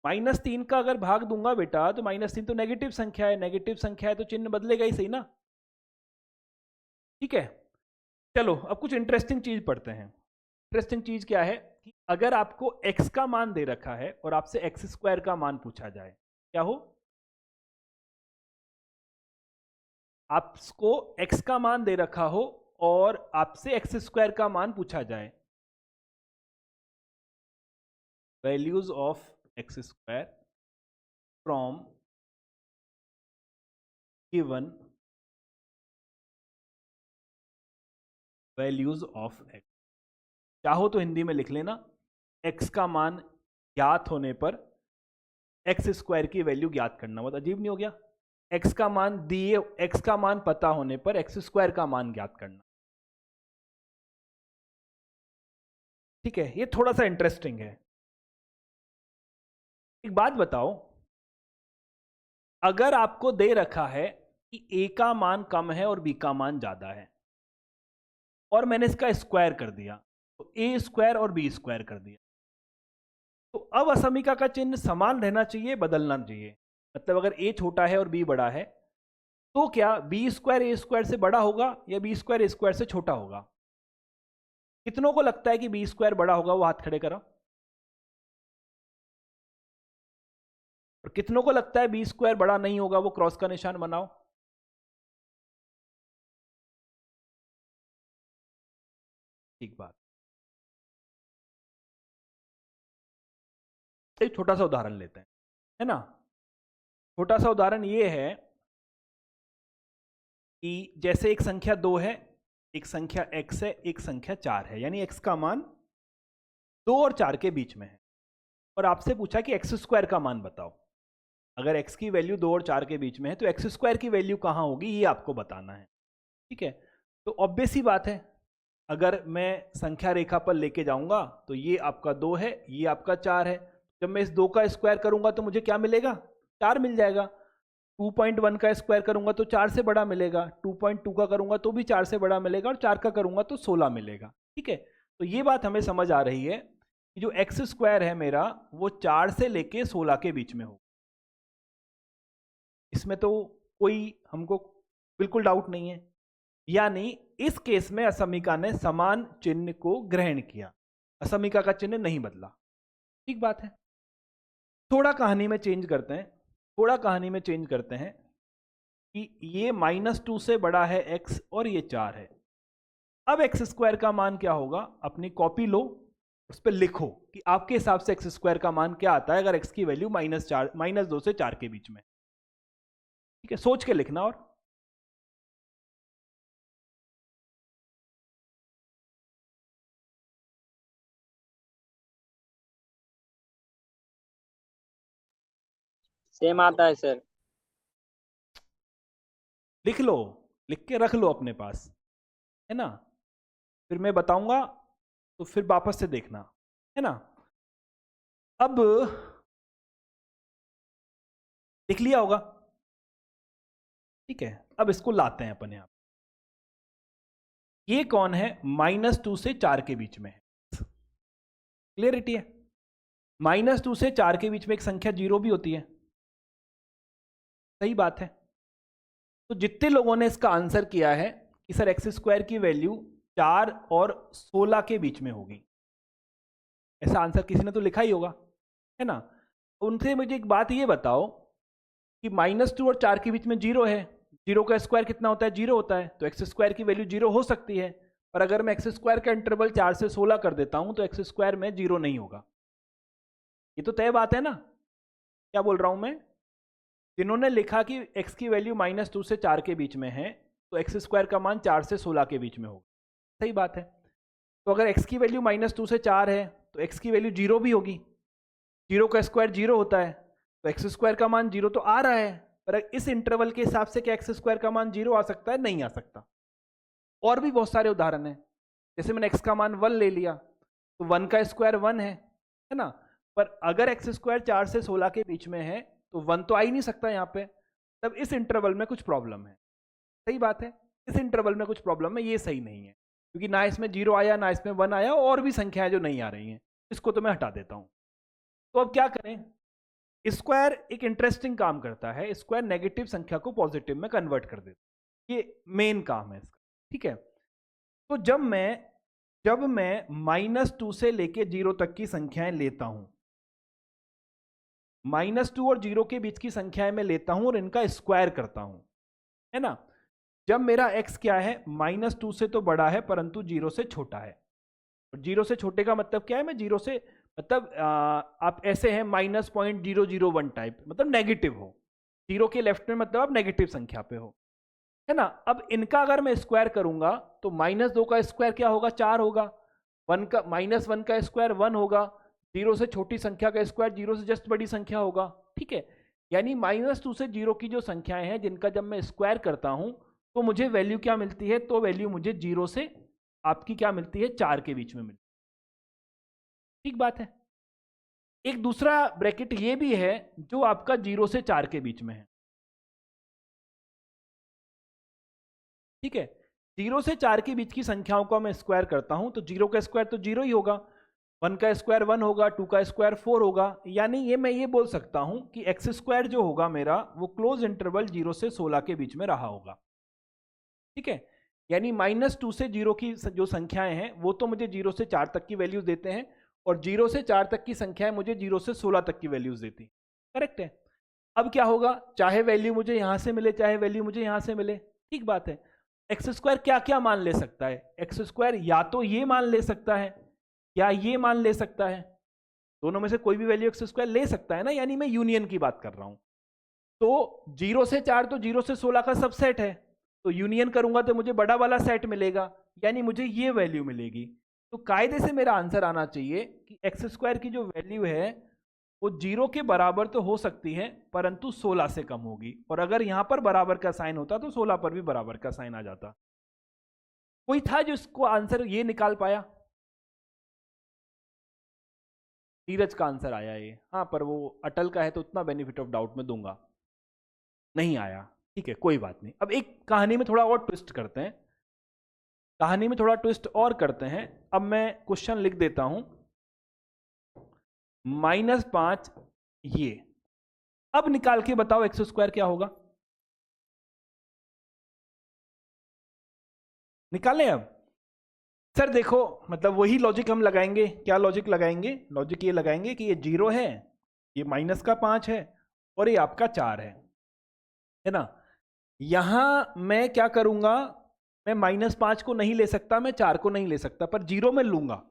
Speaker 1: -3 का अगर भाग दूंगा बेटा तो -3 तो नेगेटिव संख्या है, नेगेटिव संख्या है तो चिन्ह बदलेगा ही सही ना। ठीक है, चलो अब कुछ इंटरेस्टिंग चीज पढ़ते हैं। इंटरेस्टिंग चीज क्या है कि अगर आपको x का मान दे रखा है और आपसे x² का मान पूछा जाए, क्या हो? आपको x का मान दे रखा हो और आपसे x² का मान पूछा जाए। Values of x² from given values of x। चाहो तो हिंदी में लिख लेना, x का मान ज्ञात होने पर x² की वैल्यू ज्ञात करना। बहुत अजीब नहीं हो गया? x का मान दिए, x का मान पता होने पर x² का मान ज्ञात करना। ठीक है, ये थोड़ा सा इंटरेस्टिंग है। एक बात बताओ, अगर आपको दे रखा है कि a का मान कम है और b का मान ज्यादा है और मैंने इसका स्क्वायर कर दिया, तो a² और b² कर दिया, तो अब असमीका का चिन्ह समान रहना चाहिए, बदलना चाहिए। मतलब अगर a छोटा है और b बड़ा है तो क्या b² a² से बड़ा होगा या b² a² से छोटा होगा? कितनों को लगता है कि b² बड़ा होगा? वो हाथ खड़े करो। और कितनों को लगता है b² बड़ा नहीं होगा? वो क्रॉस का निशान बनाओ। ठीक बात। एक छोटा सा उदाहरण लेते हैं, है ना। छोटा सा उदाहरण ये है कि जैसे एक संख्या 2 है, एक संख्या x है, एक संख्या 4 है, यानी x का मान 2 और 4 के बीच में है और आपसे पूछा कि x² का मान बताओ। अगर x की वैल्यू 2 और 4 के बीच में है तो x² की वैल्यू कहाँ होगी ये आपको बताना है। ठीक है, तो ऑब्वियस ही बात है, अगर मैं संख्या रेखा पर लेके जाऊंगा तो ये आपका 2 है, ये आपका 4 है। जब मैं इस 2 का स्क्वायर करूंगा तो मुझे क्या मिलेगा? 4 मिल जाएगा। 2.1 का स्क्वायर करूंगा तो 4 से बड़ा मिलेगा, 2.2 का करूंगा तो भी 4 से बड़ा मिलेगा और 4 का करूंगा तो 16 मिलेगा। ठीक है, तो ये बात हमें समझ आ रही है कि जो x² है मेरा वो 4 से लेके 16 के बीच में हो। इसमें तो कोई हमको बिल्कुल डाउट नहीं है। यानी इस केस में असमीका ने समान चिन्ह को ग्रहण किया, असमीका का चिन्ह नहीं बदला। ठीक बात है। थोड़ा कहानी में चेंज करते हैं, थोड़ा कहानी में चेंज करते हैं कि ये -2 से बड़ा है x और ये 4 है। अब x² का मान क्या होगा? अपनी कॉपी लो, उस पर लिखो कि आपके हिसाब से x² का मान क्या आता है अगर x की वैल्यू -2 से 4 के बीच में। ठीक है, सोच के लिखना। और
Speaker 2: सेम आता है सर।
Speaker 1: लिख लो, लिख के रख लो अपने पास, है ना। फिर मैं बताऊंगा तो फिर वापस से देखना, है ना। अब लिख लिया होगा? ठीक है, अब इसको लाते हैं अपन यहां। ये कौन है? -2 से 4 के बीच में है। क्लियरिटी है? -2 से 4 के बीच में एक संख्या 0 भी होती है। सही बात है। तो जितने लोगों ने इसका आंसर किया है कि सर x² की वैल्यू 4 और 16 के बीच में होगी, ऐसा आंसर किसी ने तो लिखा ही होगा, है ना। उनसे मुझे एक बात ये बताओ कि -2 और 4 के बीच में 0 है, 0 का स्क्वायर कितना होता है, 0 होता है, तो एक्स स्क्वायर की वैल्यू 0 हो सकती है। पर अगर मैं एक्स स्क्वायर का इंटरवल 4 से 16 कर देता हूं तो एक्स स्क्वायर में 0 नहीं होगा। ये तो तय बात है ना, क्या बोल रहा हूं मैं? जिन्होंने लिखा कि x की वैल्यू -2 से 4 के बीच में है तो एक्स स्क्वायर का मान 4 से 16 के बीच में होगा, सही बात है। तो अगर x की वैल्यू -2 से 4 है तो x की वैल्यू 0 भी होगी, 0 का स्क्वायर 0 होता है, तो एक्स स्क्वायर का मान 0 तो आ रहा है। पर इस इंटरवल के हिसाब से क्या एक्स स्क्वायर का मान 0 आ सकता है? नहीं आ सकता। और भी बहुत सारे उदाहरण हैं, जैसे मैंने x का मान 1 ले लिया तो 1 का स्क्वायर 1 है ना, पर अगर एक्स स्क्वायर 4 से 16 के बीच में है तो 1 तो आ ही नहीं सकता यहाँ पे, तब इस इंटरवल में कुछ प्रॉब्लम है, सही बात है। इस इंटरवल में कुछ प्रॉब्लम है, ये सही नहीं है, क्योंकि ना इसमें 0 आया ना इसमें 1 आया, और भी संख्याएं जो नहीं आ रही हैं, इसको तो मैं हटा देता हूं। तो अब क्या करें? स्क्वायर एक इंटरेस्टिंग काम करता है, स्क्वायर नेगेटिव संख्या को पॉजिटिव में कन्वर्ट कर देता है, ये मेन काम है इसका, ठीक है। तो जब मैं -2 से लेके 0 तक की संख्याएं लेता हूं, -2 और 0 के बीच की संख्याएं मैं लेता हूं और इनका स्क्वायर करता हूं, है ना। जब मेरा x क्या है, -2 से तो बड़ा है परंतु 0 से छोटा है। और 0 से छोटे का मतलब क्या है? मैं 0 से मतलब आप ऐसे हैं -0.001 टाइप, मतलब नेगेटिव हो, 0 के लेफ्ट में मतलब आप नेगेटिव संख्या पे हो, है ना। अब इनका अगर मैं स्क्वायर करूंगा तो -2 का स्क्वायर क्या होगा? 4 होगा, -1 का स्क्वायर 1 होगा, 0 से छोटी संख्या का स्क्वायर 0 से जस्ट बड़ी संख्या होगा, ठीक है। यानी -2 से 0 की जो संख्याएं हैं जिनका जब मैं स्क्वायर करता हूं तो मुझे वैल्यू क्या मिलती है? तो वैल्यू मुझे 0 से आपकी क्या मिलती है? 4 के बीच में मिलती है, ठीक बात है। एक दूसरा ब्रैकेट ये भी है जो आपका 0 से 4 के बीच में है, ठीक है। 0 से 4 के बीच की संख्याओं को मैं स्क्वायर करता हूं तो 0 का स्क्वायर तो 0 ही होगा, 1 का स्क्वायर 1 होगा, 2 का स्क्वायर 4 होगा। यानी ये मैं ये बोल सकता हूं कि एक्स स्क्वायर जो होगा मेरा वो क्लोज इंटरवल 0 से 16 के बीच में रहा होगा, ठीक है। यानी -2 से 0 की जो संख्याएं हैं वो तो मुझे 0 से 4 तक की वैल्यूज देते हैं, और 0 से 4 तक की संख्याएं मुझे 0 से 16 तक की वैल्यूज देती, करेक्ट है। अब क्या होगा? चाहे वैल्यू मुझे यहां से मिले चाहे वैल्यू मुझे यहां से मिले, ठीक बात है। एक्स स्क्वायर क्या क्या मान ले सकता है? एक्स स्क्वायर या तो ये मान ले सकता है या ये मान ले सकता है, दोनों में से कोई भी वैल्यू एक्स स्क्वायर ले सकता है ना, यानी मैं यूनियन की बात कर रहा हूं। तो 0 से 4 तो 0 से 16 का सबसेट है, तो यूनियन करूंगा तो मुझे बड़ा वाला सेट मिलेगा, यानी मुझे ये वैल्यू मिलेगी। तो कायदे से मेरा आंसर आना चाहिए कि एक्स स्क्वायर की जो वैल्यू है वो 0 के बराबर तो हो सकती है परंतु 16 से कम होगी, और अगर यहां पर बराबर का साइन होता तो 16 पर भी बराबर का साइन आ जाता। कोई था जो इसको आंसर ये निकाल पाया? नीरज का आंसर आया ये, हाँ, पर वो अटल का है तो उतना बेनिफिट ऑफ डाउट में दूंगा, नहीं आया, ठीक है, कोई बात नहीं। अब एक कहानी में थोड़ा और ट्विस्ट करते हैं, कहानी में थोड़ा ट्विस्ट और करते हैं। अब मैं क्वेश्चन लिख देता हूं, -5 ये, अब निकाल के बताओ एक्स स्क्वायर क्या होगा? निकालें अब? सर देखो, मतलब वही लॉजिक हम लगाएंगे। क्या लॉजिक लगाएंगे? लॉजिक ये लगाएंगे कि ये 0 है, ये -5 है और ये आपका 4 है ना। यहां मैं क्या करूंगा? मैं -5 को नहीं ले सकता, मैं 4 को नहीं ले सकता, पर 0 में लूंगा।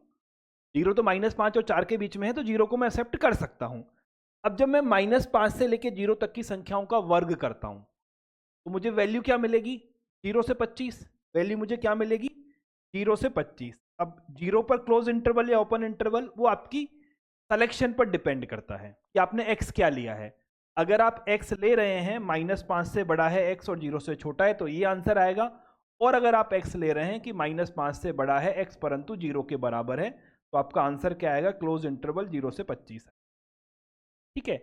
Speaker 1: 0 तो -5 और 4 के बीच में है, तो 0 को मैं एक्सेप्ट कर सकता हूं। अब जब मैं -5 से लेके 0 तक की संख्याओं का वर्ग करता हूं तो मुझे वैल्यू क्या मिलेगी? 0 से 25। वैल्यू मुझे क्या मिलेगी? 0 से 25। अब 0 पर क्लोज इंटरवल या ओपन इंटरवल वो आपकी सिलेक्शन पर डिपेंड करता है कि आपने x क्या लिया है। अगर आप x ले रहे हैं -5 से बड़ा है x और 0 से छोटा है तो ये आंसर आएगा, और अगर आप x ले रहे हैं कि -5 से बड़ा है x परंतु 0 के बराबर है तो आपका आंसर क्या आएगा? क्लोज इंटरवल 0 से 25 है, ठीक है।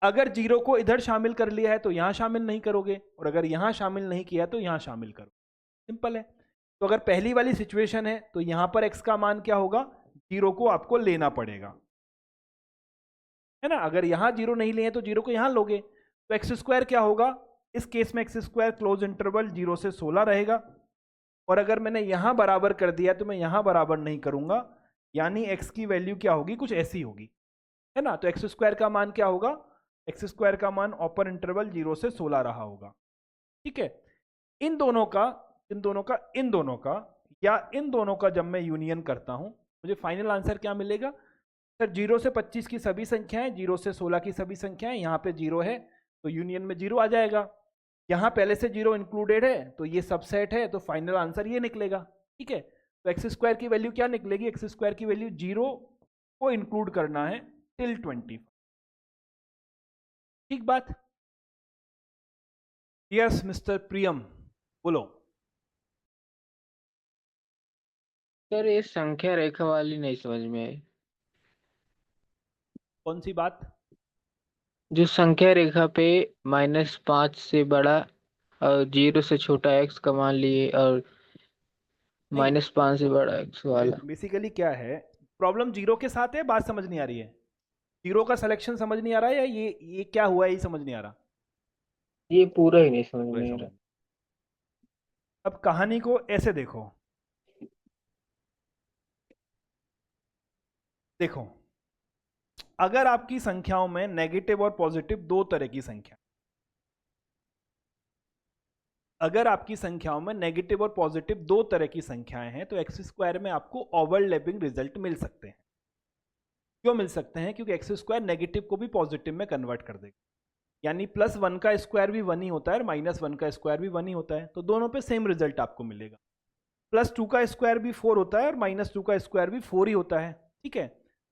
Speaker 1: अगर 0 को इधर शामिल कर लिया है तो यहां शामिल नहीं करोगे, और अगर यहां शामिल नहीं किया तो यहां शामिल करो, सिंपल है। तो अगर पहली वाली सिचुएशन है तो यहां पर x का मान क्या होगा? 0 को आपको लेना पड़ेगा, है ना। अगर यहां 0 नहीं लिए तो 0 को यहां लोगे, तो एक्स स्क्वायर क्या होगा? इस केस में एक्स स्क्वायर क्लोज इंटरवल 0 से 16 रहेगा, और अगर मैंने यहां बराबर कर दिया तो मैं यहां बराबर नहीं करूंगा, यानी x की वैल्यू क्या होगी? कुछ ऐसी होगी, है ना। तो एक्स स्क्वायर का मान क्या होगा? एक्स स्क्वायर का मान अपर इंटरवल 0 से 16 रहा होगा। ठीक है, इन दोनों का या इन दोनों का जब मैं यूनियन करता हूं मुझे फाइनल आंसर क्या मिलेगा सर? 0 से 25 की सभी संख्याएं, 0 से 16 की सभी संख्याएं, यहाँ पे 0 है तो यूनियन में 0 आ जाएगा। यहाँ पहले से 0 इंक्लूडेड है तो ये सबसेट है, तो फाइनल आंसर ये निकलेगा। ठीक है, तो एक्स स्क्वायर की वैल्यू क्या निकलेगी? एक्स स्क्वायर की वैल्यू 0 को इंक्लूड करना है टिल 20। ठीक बात? यस मिस्टर प्रियम, बोलो।
Speaker 4: सर ये संख्या रेखा वाली नहीं समझ में आई।
Speaker 1: कौन सी बात?
Speaker 4: जो संख्या रेखा पे -5 से बड़ा और 0 से छोटा x का मान लिए और
Speaker 1: नहीं,
Speaker 4: -5 से बड़ा x वाला।
Speaker 1: बेसिकली क्या है, प्रॉब्लम 0 के साथ है, बात समझ नहीं आ रही है? 0 का सिलेक्शन समझ नहीं आ रहा है, या ये क्या हुआ है ये समझ नहीं आ रहा?
Speaker 4: ये पूरा ही नहीं समझ
Speaker 1: पूरा
Speaker 4: में आ
Speaker 1: समझ।
Speaker 4: रहा।
Speaker 1: अब कहानी को ऐसे देखो, अगर आपकी संख्याओं में नेगेटिव और पॉजिटिव दो तरह की संख्या, अगर आपकी संख्याओं में नेगेटिव और पॉजिटिव दो तरह की संख्याएं हैं तो एक्स स्क्वायर में आपको ओवरलैपिंग रिजल्ट मिल सकते हैं। क्यों मिल सकते हैं? क्योंकि एक्स स्क्वायर नेगेटिव को भी पॉजिटिव में कन्वर्ट कर देगा, यानी +1 का स्क्वायर भी 1 ही होता है और -1 का स्क्वायर भी 1 ही होता है, तो दोनों पे सेम रिजल्ट आपको मिलेगा। +2 का स्क्वायर भी 4 होता है और -2 का स्क्वायर भी 4 ही होता है। ठीक है,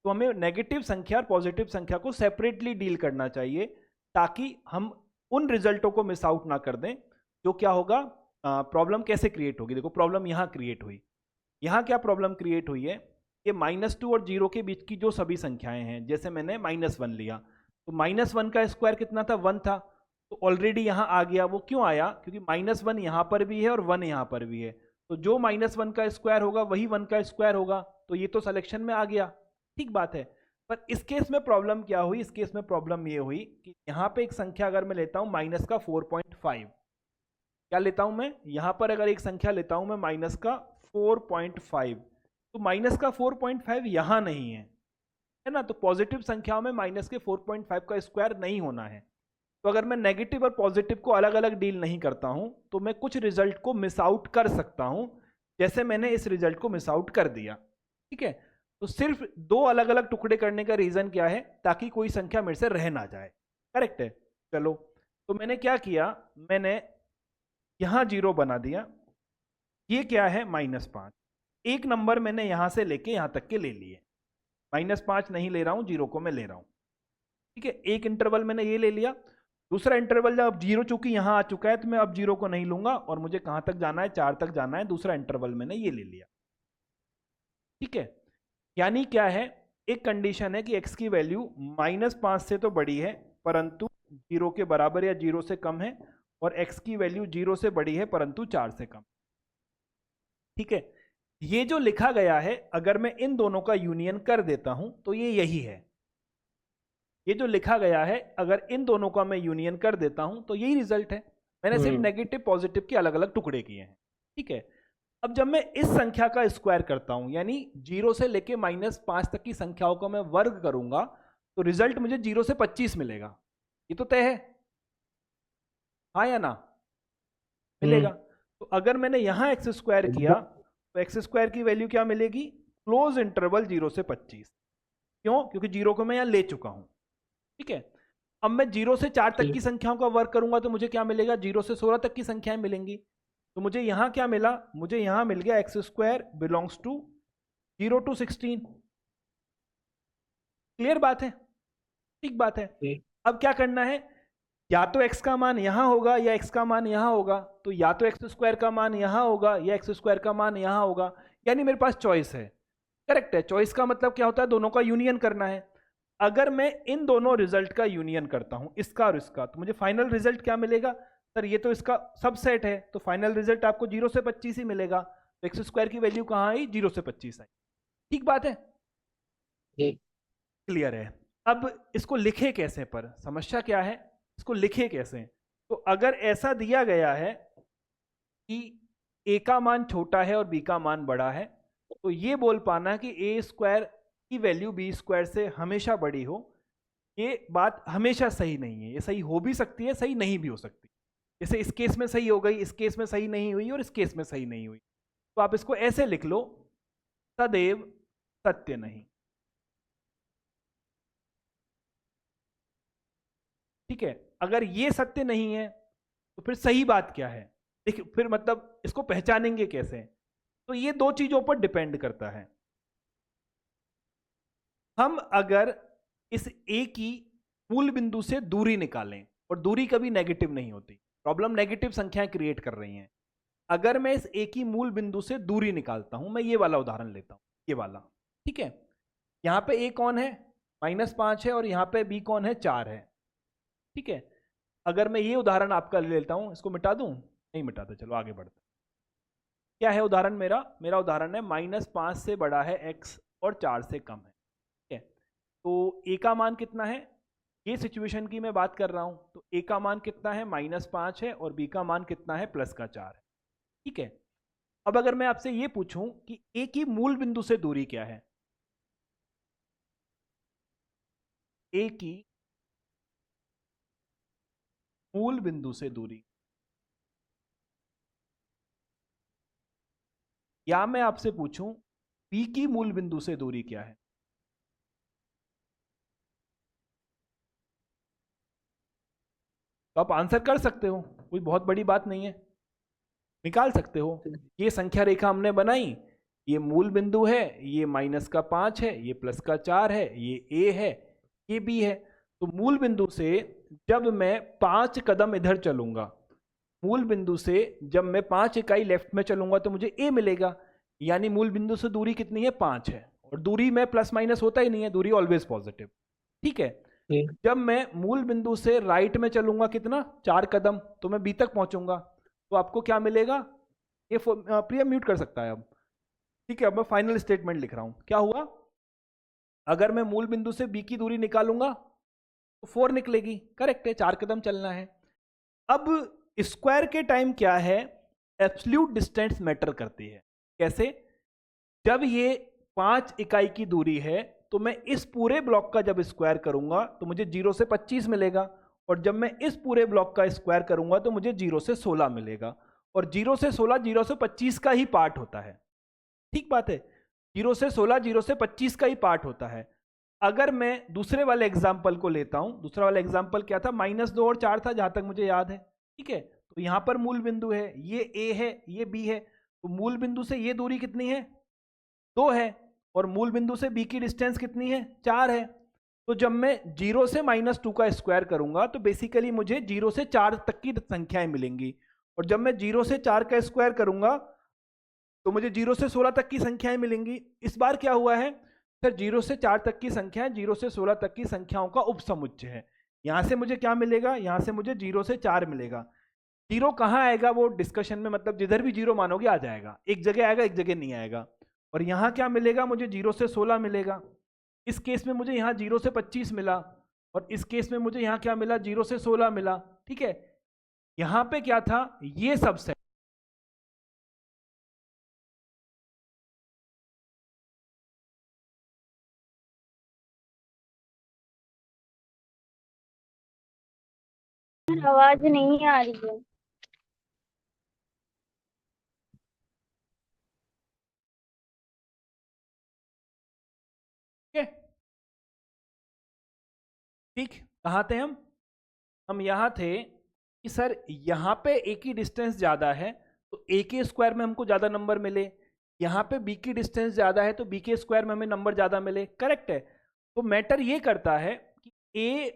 Speaker 1: तो हमें नेगेटिव संख्या और पॉजिटिव संख्या को सेपरेटली डील करना चाहिए ताकि हम उन रिजल्टों को मिस आउट ना कर दें। जो क्या होगा, प्रॉब्लम कैसे क्रिएट होगी? देखो प्रॉब्लम यहाँ क्रिएट हुई, यहाँ क्या प्रॉब्लम क्रिएट हुई है, ये -2 और 0 के बीच की जो सभी संख्याएं हैं, जैसे मैंने -1 लिया तो -1 का स्क्वायर कितना था? 1 था, तो ऑलरेडी यहाँ आ गया। वो क्यों आया? क्योंकि -1 यहाँ पर भी है और 1 यहाँ पर भी है, तो जो -1 का स्क्वायर होगा वही 1 का स्क्वायर होगा, तो ये तो सिलेक्शन में आ गया। ठीक बात है, पर इस केस में प्रॉब्लम क्या हुई? इस केस में प्रॉब्लम ये हुई कि यहाँ पे एक संख्या अगर मैं लेता हूँ माइनस का 4.5, क्या लेता हूं मैं? यहां पर अगर एक संख्या लेता हूं मैं माइनस का 4.5, तो माइनस का 4.5 यहां नहीं है ना, तो पॉजिटिव संख्याओं में माइनस के 4.5 का स्क्वायर नहीं होना है। तो अगर मैं नेगेटिव और पॉजिटिव को अलग अलग डील नहीं करता हूं तो मैं कुछ रिजल्ट को मिस आउट कर सकता हूं, जैसे मैंने इस रिजल्ट को मिस आउट कर दिया। ठीक है, तो सिर्फ दो अलग अलग टुकड़े करने का रीजन क्या है? ताकि कोई संख्या मेरे से रह ना जाए। करेक्ट है। चलो, तो मैंने क्या किया, मैंने यहां 0 बना दिया। ये क्या है? -5। एक नंबर मैंने यहां से लेके यहां तक के ले लिए, -5 नहीं ले रहा हूं, 0 को मैं ले रहा हूं। ठीक है, एक इंटरवल मैंने ये ले लिया। दूसरा इंटरवल जब 0 चूंकि यहां आ चुका है तो मैं अब 0 को नहीं लूंगा और मुझे कहां तक जाना है? 4 तक जाना है। दूसरा इंटरवल मैंने ये ले लिया। ठीक है, यानी क्या है, एक कंडीशन है कि x की वैल्यू -5 से तो बड़ी है परंतु 0 के बराबर या 0 से कम है, और x की वैल्यू 0 से बड़ी है परंतु 4 से कम। ठीक है, ये जो लिखा गया है अगर मैं इन दोनों का यूनियन कर देता हूं तो ये यही है। ये जो लिखा गया है अगर इन दोनों का मैं यूनियन कर देता हूं तो यही रिजल्ट है। मैंने सिर्फ नेगेटिव पॉजिटिव के अलग अलग टुकड़े किए हैं। ठीक है, अब जब मैं इस संख्या का स्क्वायर करता हूं, यानी 0 से लेके -5 तक की संख्याओं का मैं वर्ग करूंगा, तो रिजल्ट मुझे 0 से 25 मिलेगा। ये तो तय है, हाँ या ना? मिलेगा। तो अगर मैंने यहां एक्स स्क्वायर किया तो एक्स स्क्वायर की वैल्यू क्या मिलेगी? क्लोज इंटरवल 0 से 25। क्यों? क्योंकि 0 को मैं यहां ले चुका हूं। ठीक है, अब मैं 0 से 4 तक की संख्याओं का वर्क करूंगा तो मुझे क्या मिलेगा? 0 से 16 तक की संख्याएं मिलेंगी। तो मुझे यहां क्या मिला? मुझे यहां मिल गया x square belongs to 0 to 16। Clear बात है? ठीक बात है। अब क्या करना है, या तो x का मान यहां होगा या x का मान यहां होगा, तो या तो एक्स स्क्वायर का मान यहां होगा या एक्स स्क्वायर का मान यहां होगा, यानी मेरे पास चॉइस है। करेक्ट है, चॉइस का मतलब क्या होता है? दोनों का यूनियन करना है। अगर मैं इन दोनों रिजल्ट का यूनियन करता हूं, इसका और इसका, तो मुझे फाइनल रिजल्ट क्या मिलेगा? सर ये तो इसका सबसेट है, तो फाइनल रिजल्ट आपको 0 से 25 ही मिलेगा। तो एक्स स्क्वायर की वैल्यू कहां आई? 0 से 25 आई। ठीक बात है, क्लियर है। अब इसको लिखे कैसे? पर समस्या क्या है, इसको लिखे कैसे? तो अगर ऐसा दिया गया है कि a का मान छोटा है और b का मान बड़ा है, तो ये बोल पाना कि a स्क्वायर की वैल्यू b स्क्वायर से हमेशा बड़ी हो, ये बात हमेशा सही नहीं है, ये सही हो भी सकती है, सही नहीं भी हो सकती। जैसे इस केस में सही हो गई, इस केस में सही नहीं हुई और इस केस में सही नहीं हुई। तो आप इसको ऐसे लिख लो, सदैव सत्य नहीं। ठीक है, अगर ये सत्य नहीं है तो फिर सही बात क्या है? देखिए फिर मतलब इसको पहचानेंगे कैसे? तो ये दो चीजों पर डिपेंड करता है। हम अगर इस ए की मूल बिंदु से दूरी निकालें, और दूरी कभी नेगेटिव नहीं होती, प्रॉब्लम नेगेटिव संख्याएं क्रिएट कर रही हैं। अगर मैं इस ए की मूल बिंदु से दूरी निकालता हूं, मैं ये वाला उदाहरण लेता हूं, ये वाला, ठीक है, यहां पे ए कौन है? -5 है, और यहां पे बी कौन है? 4 है। ठीक है, अगर मैं ये उदाहरण आपका ले लेता हूं, इसको मिटा दूं? नहीं मिटाता, चलो आगे बढ़ते। क्या है उदाहरण मेरा? मेरा उदाहरण है -5 से बड़ा है x और 4 से कम है। ठीक है, तो a का मान कितना है? ये सिचुएशन की मैं बात कर रहा हूं, तो a का मान कितना है? -5 है, और b का मान कितना है? +4 है। ठीक है, अब अगर मैं आपसे ये पूछूं कि a की मूल बिंदु से दूरी क्या है? a की मूल बिंदु से दूरी, या मैं आपसे पूछूं b की मूल बिंदु से दूरी क्या है? तो आप आंसर कर सकते हो, कोई बहुत बड़ी बात नहीं है, निकाल सकते हो। ये संख्या रेखा हमने बनाई, ये मूल बिंदु है, ये -5 है, ये +4 है, ये a है, ये b है। तो मूल बिंदु से जब मैं 5 कदम इधर चलूंगा, मूल बिंदु से जब मैं 5 इकाई लेफ्ट में चलूंगा तो मुझे a मिलेगा, यानी मूल बिंदु से दूरी कितनी है? 5 है, और दूरी में प्लस माइनस होता ही नहीं है, दूरी ऑलवेज पॉजिटिव। ठीक है, जब मैं मूल बिंदु से राइट में चलूंगा कितना? 4 कदम, तो मैं बी तक पहुंचूंगा, तो आपको क्या मिलेगा? ये प्रिया म्यूट कर सकता है अब। ठीक है, अब मैं फाइनल स्टेटमेंट लिख रहा हूं। क्या हुआ? अगर मैं मूल बिंदु से बी की दूरी निकालूंगा तो 4 निकलेगी, करेक्ट है, 4 कदम चलना है। अब स्क्वायर के टाइम क्या है? एब्सोल्यूट डिस्टेंस मैटर करती है। कैसे? जब ये 5 इकाई की दूरी है तो मैं इस पूरे ब्लॉक का जब स्क्वायर करूंगा तो मुझे 0 से 25 मिलेगा, और जब मैं इस पूरे ब्लॉक का स्क्वायर करूंगा तो मुझे 0 से 16 मिलेगा, और 0 से 16 0 से 25 का ही पार्ट होता है। ठीक बात है, 0 से 16 0 से 25 का ही पार्ट होता है। अगर मैं दूसरे वाले एग्जाम्पल को लेता हूं, दूसरा वाला एग्जाम्पल क्या था? -2 और 4 था, जहां तक मुझे याद है। ठीक है, तो यहां पर मूल बिंदु है, ये a है, ये b है, तो मूल बिंदु से ये दूरी कितनी है? 2 है, और मूल बिंदु से b की डिस्टेंस कितनी है? 4 है। तो जब मैं 0 से -2 का स्क्वायर करूंगा तो बेसिकली मुझे 0 से 4 तक की संख्याएं मिलेंगी, और जब मैं 0 से 4 का स्क्वायर करूंगा तो मुझे 0 से 16 तक की संख्याएं मिलेंगी। इस बार क्या हुआ है सर? 0 से 4 तक की संख्याएं 0 से 16 तक की संख्याओं का उपसमुच्चय है। यहां से मुझे क्या मिलेगा? यहां से मुझे 0 से 4 मिलेगा। 0 कहां आएगा वो डिस्कशन में, मतलब जिधर भी 0 मानोगे आ जाएगा, एक जगह आएगा, एक जगह नहीं आएगा। और यहां क्या मिलेगा? मुझे 0 से 16 मिलेगा। इस केस में मुझे यहां 0 से 25 मिला, और इस केस में मुझे यहां क्या मिला? 0 से 16 मिला। ठीक है, यहां पे क्या था? ये सब सेट।
Speaker 5: आवाज नहीं आ रही है।
Speaker 1: ठीक, कहाँ थे हम? हम यहाँ थे कि सर यहाँ पे ए की डिस्टेंस ज़्यादा है तो ए के स्क्वायर में हमको ज़्यादा नंबर मिले, यहाँ पे बी की डिस्टेंस ज़्यादा है तो बी के स्क्वायर में हमें नंबर ज़्यादा मिले। करेक्ट है, तो मैटर ये करता है कि ए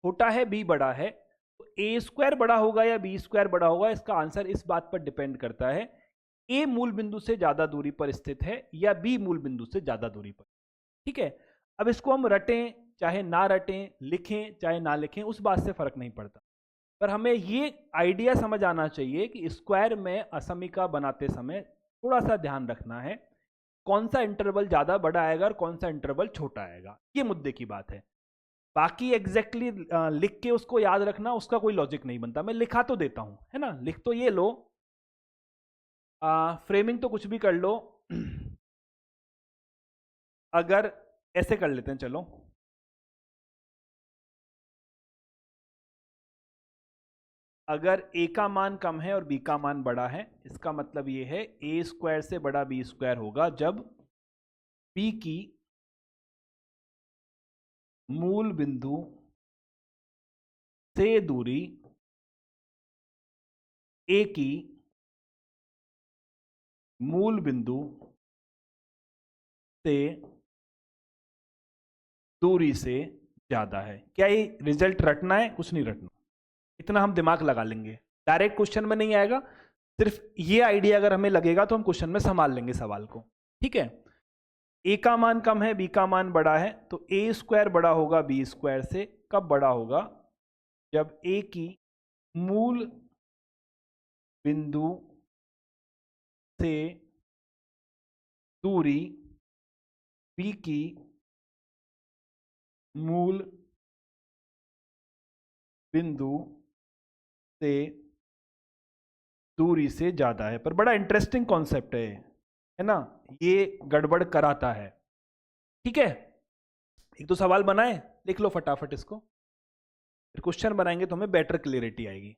Speaker 1: छोटा है, बी बड़ा है, तो ए स्क्वायर बड़ा होगा या बी स्क्वायर बड़ा होगा, इसका आंसर इस बात पर डिपेंड करता है ए मूल बिंदु से ज़्यादा दूरी पर स्थित है या बी मूल बिंदु से ज़्यादा दूरी पर। ठीक है, अब इसको हम रटें चाहे ना रटें, लिखें चाहे ना लिखें, उस बात से फर्क नहीं पड़ता, पर हमें ये आइडिया समझ आना चाहिए कि स्क्वायर में असमीका बनाते समय थोड़ा सा ध्यान रखना है कौन सा इंटरवल ज़्यादा बड़ा आएगा और कौन सा इंटरवल छोटा आएगा, ये मुद्दे की बात है। बाकी एग्जैक्टली लिख के उसको याद रखना, उसका कोई लॉजिक नहीं बनता। मैं लिखा तो देता हूं, है ना, लिख तो ये लो, फ्रेमिंग तो कुछ भी कर लो। अगर ऐसे कर लेते हैं, चलो अगर a का मान कम है और b का मान बड़ा है, इसका मतलब ये है a स्क्वायर से बड़ा b स्क्वायर होगा जब b की मूल बिंदु से दूरी a की मूल बिंदु से दूरी से ज्यादा है। क्या ये रिजल्ट रटना है? कुछ नहीं रटना, इतना हम दिमाग लगा लेंगे, डायरेक्ट क्वेश्चन में नहीं आएगा, सिर्फ ये आइडिया अगर हमें लगेगा तो हम क्वेश्चन में संभाल लेंगे सवाल को। ठीक है, a का मान कम है, b का मान बड़ा है, तो a स्क्वायर बड़ा होगा b स्क्वायर से। कब बड़ा होगा? जब a की मूल बिंदु से दूरी b की मूल बिंदु से दूरी से ज्यादा है। पर बड़ा इंटरेस्टिंग कॉन्सेप्ट है ना, ये गड़बड़ कराता है। ठीक है, एक तो सवाल बनाए, लिख लो फटाफट इसको, फिर क्वेश्चन बनाएंगे तो हमें बेटर क्लियरिटी आएगी।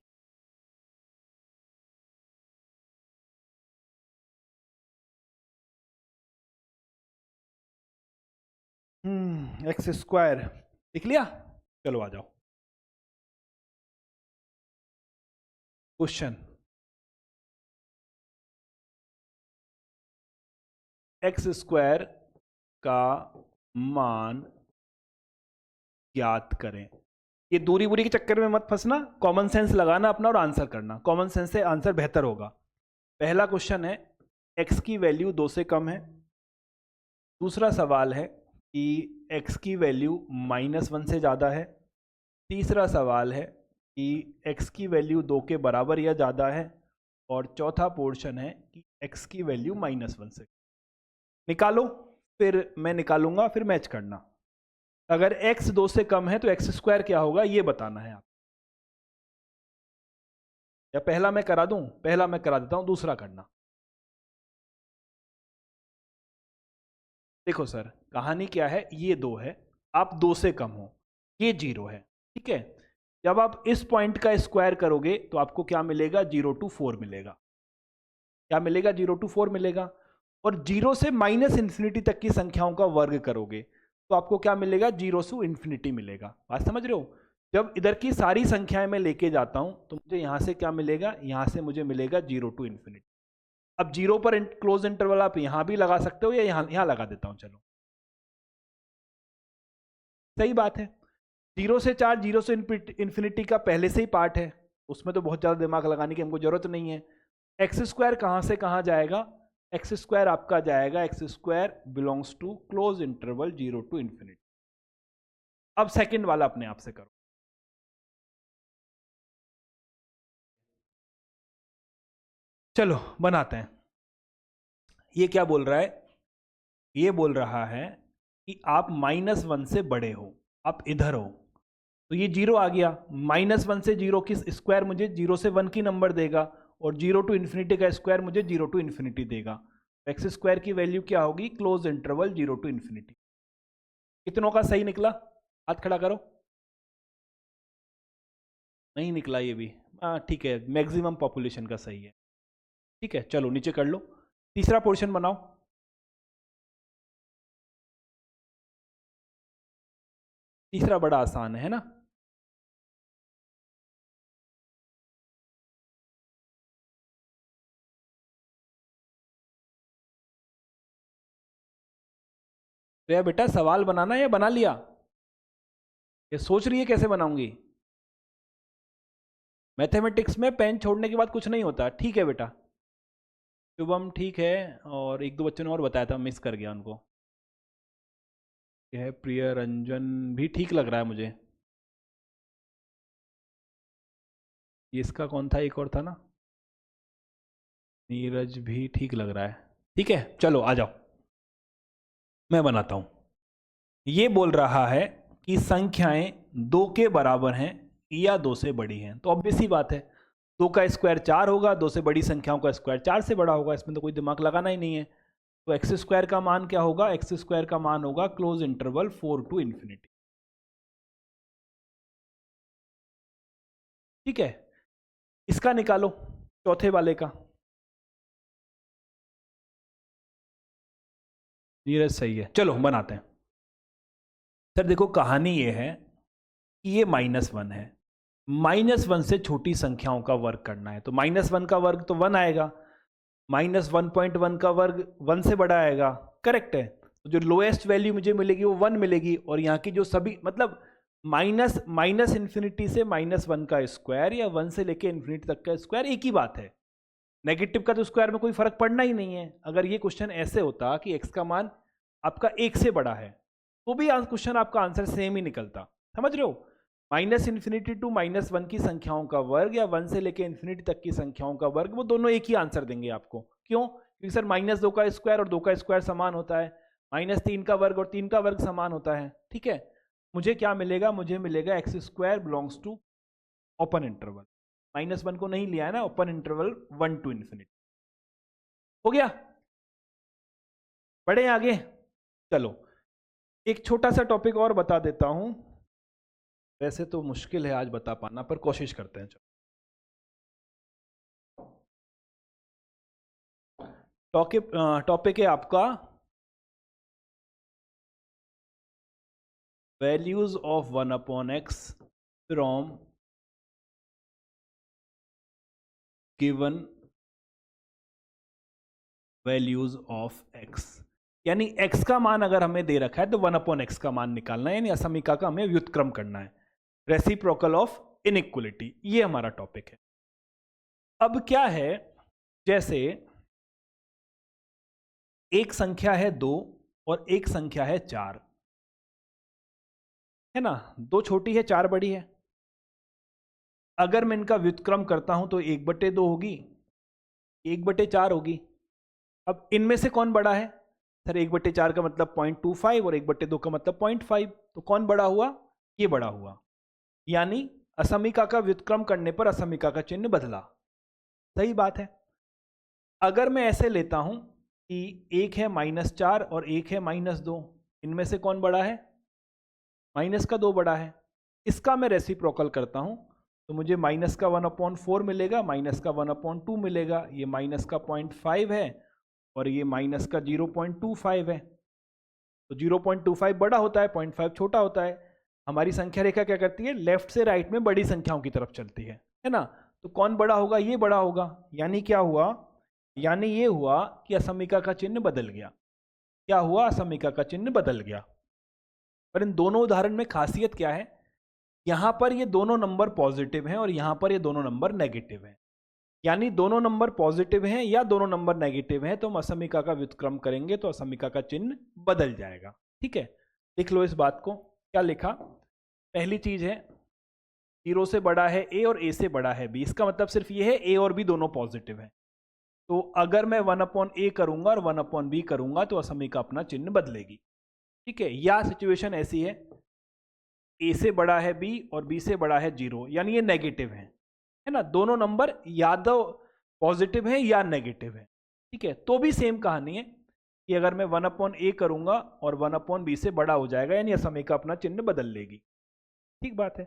Speaker 1: एक्स स्क्वायर लिख लिया, चलो आ जाओ क्वेश्चन। एक्स स्क्वायर का मान ज्ञात करें। ये दूरी वूरी के चक्कर में मत फंसना, कॉमन सेंस लगाना अपना और आंसर करना, कॉमन सेंस से आंसर बेहतर होगा। पहला क्वेश्चन है x की वैल्यू 2 से कम है। दूसरा सवाल है कि x की वैल्यू -1 से ज़्यादा है। तीसरा सवाल है कि x की वैल्यू 2 के बराबर या ज़्यादा है। और चौथा पोर्शन है कि x की वैल्यू -1 से। निकालो, फिर मैं निकालूंगा, फिर मैच करना। अगर x 2 से कम है तो एक्स स्क्वायर क्या होगा ये बताना है आप। या पहला मैं करा दूं? पहला मैं करा देता हूं, दूसरा करना। देखो सर, कहानी क्या है, ये 2 है, आप 2 से कम हो, ये 0 है। ठीक है, जब आप इस पॉइंट का स्क्वायर करोगे तो आपको क्या मिलेगा? 0 to 4 मिलेगा। क्या मिलेगा? 0 to 4 मिलेगा। और 0 से -∞ तक की संख्याओं का वर्ग करोगे तो आपको क्या मिलेगा? 0 से इन्फिनिटी मिलेगा। बात समझ रहे हो? जब इधर की सारी संख्याएं मैं लेके जाता हूं तो मुझे यहां से क्या मिलेगा? यहां से मुझे मिलेगा 0 to इन्फिनिटी। अब 0 पर क्लोज इंटरवल आप यहां भी लगा सकते हो या यहां लगा देता हूं, चलो सही बात है। 0 से 4, 0 से इन्फिनिटी का पहले से ही पार्ट है, उसमें तो बहुत ज़्यादा दिमाग लगाने की हमको जरूरत नहीं है। एक्स स्क्वायर कहाँ से कहाँ जाएगा? एक्स स्क्वायर आपका जाएगा, x square belongs to close interval 0 to infinity. अब सेकंड वाला अपने आप से करो। चलो बनाते हैं। ये क्या बोल रहा है? ये बोल रहा है कि आप -1 से बड़े हो, आप इधर हो, तो ये 0 आ गया। -1 से 0 की स्क्वायर मुझे 0 से 1 की नंबर देगा, और 0 to इन्फिनिटी का स्क्वायर मुझे 0 to इन्फिनिटी देगा। एक्स स्क्वायर की वैल्यू क्या होगी? Close interval 0 to infinity. कितनों का सही निकला? हाथ खड़ा करो। नहीं निकला ये भी, हाँ ठीक है, मैक्सिमम पॉपुलेशन का सही है। ठीक है, चलो नीचे कर लो, तीसरा पोर्शन बनाओ। तीसरा बड़ा आसान है ना? तो यार बेटा सवाल बनाना या बना लिया? ये सोच रही है कैसे बनाऊंगी? मैथमेटिक्स में पेन छोड़ने के बाद कुछ नहीं होता। ठीक है बेटा, शुभम ठीक है, और एक दो बच्चों ने और बताया था, मिस कर गया उनको। यह प्रिय रंजन भी ठीक लग रहा है मुझे। ये इसका कौन था? एक और था ना, नीरज भी ठीक लग रहा है। ठीक है, चलो आ जाओ, मैं बनाता हूं। ये बोल रहा है कि संख्याएं 2 के बराबर हैं या 2 से बड़ी हैं, तो ऑब्वियस ही बात है 2 का स्क्वायर 4 होगा, 2 से बड़ी संख्याओं का स्क्वायर 4 से बड़ा होगा, इसमें तो कोई दिमाग लगाना ही नहीं है। तो एक्स स्क्वायर का मान क्या होगा? एक्स स्क्वायर का मान होगा क्लोज इंटरवल 4 to इन्फिनिटी। ठीक है, इसका निकालो, चौथे वाले का। नीरज सही है, चलो बनाते हैं। सर देखो कहानी ये है कि ये -1 है, -1 से छोटी संख्याओं का वर्ग करना है, तो -1 का वर्ग तो 1 आएगा, -1.1 का वर्ग 1 से बड़ा आएगा, करेक्ट है। तो जो लोएस्ट वैल्यू मुझे मिलेगी वो 1 मिलेगी, और यहाँ की जो सभी मतलब माइनस इन्फिनिटी से -1 का स्क्वायर या 1 से लेके इन्फिनिटी तक का स्क्वायर एक ही बात है, नेगेटिव का तो स्क्वायर में कोई फर्क पड़ना ही नहीं है। अगर ये क्वेश्चन ऐसे होता कि x का मान आपका 1 से बड़ा है तो भी क्वेश्चन आपका आंसर सेम ही निकलता, समझ रहे हो। -इन्फिनिटी टू -1 की संख्याओं का वर्ग या 1 से लेके इन्फिनिटी तक की संख्याओं का वर्ग, वो दोनों एक ही आंसर देंगे आपको। क्यों? क्योंकि सर -2 का स्क्वायर और 2 का स्क्वायर समान होता है, -3 का वर्ग और 3 का वर्ग समान होता है, ठीक है। मुझे क्या मिलेगा? मुझे मिलेगा x² belongs to open interval, -1 को नहीं लिया है ना, ओपन इंटरवल 1 to ∞। हो गया, बढ़े आगे। चलो एक छोटा सा टॉपिक और बता देता हूं, वैसे तो मुश्किल है आज बता पाना, पर कोशिश करते हैं। चलो टॉपिक है आपका values of 1/x from given values of x, यानी x का मान अगर हमें दे रखा है तो 1/x का मान निकालना है, यानी असमीका का हमें व्युत्क्रम करना है, रेसिप्रोकल ऑफ इनइक्वलिटी, ये हमारा टॉपिक है। अब क्या है, जैसे एक संख्या है 2 और एक संख्या है 4, है ना, 2 छोटी है 4 बड़ी है। अगर मैं इनका व्युत्क्रम करता हूं तो 1/2 होगी, 1/4 होगी। अब इनमें से कौन बड़ा है? सर 1/4 का मतलब 0.25 और 1/2 का मतलब 0.5, तो कौन बड़ा हुआ? ये बड़ा हुआ, यानी असमीका का व्युत्क्रम करने पर असमीका का चिन्ह बदला। सही बात है। अगर मैं ऐसे लेता हूं कि एक है -4 और एक है -2, इनमें से कौन बड़ा है? -2 बड़ा है। इसका मैं रेसिप्रोकल करता हूं तो मुझे माइनस का 1/4 मिलेगा, माइनस का 1/2 मिलेगा, ये माइनस का 0.5 है और ये माइनस का 0.25 है। तो 0.25 बड़ा होता है, 0.5 छोटा होता है। हमारी संख्या रेखा क्या करती है? लेफ्ट से राइट में बड़ी संख्याओं की तरफ चलती है ना। तो कौन बड़ा होगा? ये बड़ा होगा। यानी क्या हुआ? यानी ये हुआ कि असमीका का चिन्ह बदल गया। क्या हुआ? असमीका का चिन्ह बदल गया। पर इन दोनों उदाहरण में खासियत क्या है? यहां पर ये दोनों नंबर पॉजिटिव हैं और यहां पर ये दोनों नंबर नेगेटिव हैं। यानी दोनों नंबर पॉजिटिव हैं या दोनों नंबर नेगेटिव हैं तो हम असमीका का व्युत्क्रम करेंगे तो असमीका का चिन्ह बदल जाएगा। ठीक है, लिख लो इस बात को। क्या लिखा? पहली चीज है 0 से बड़ा है a और a से बड़ा है b। इसका मतलब सिर्फ ये है a और b दोनों पॉजिटिव हैं। तो अगर मैं 1/a करूंगा और 1/b करूंगा तो असमीका अपना चिन्ह बदलेगी। ठीक है, या सिचुएशन ऐसी है a से बड़ा है b और b से बड़ा है 0, यानी ये नेगेटिव है ना, दोनों नंबर या तो पॉजिटिव है या नेगेटिव है। ठीक है, तो भी सेम कहानी है कि अगर मैं 1/a करूंगा और 1/b से बड़ा हो जाएगा, यानी असमीका अपना चिन्ह बदल लेगी। ठीक बात है।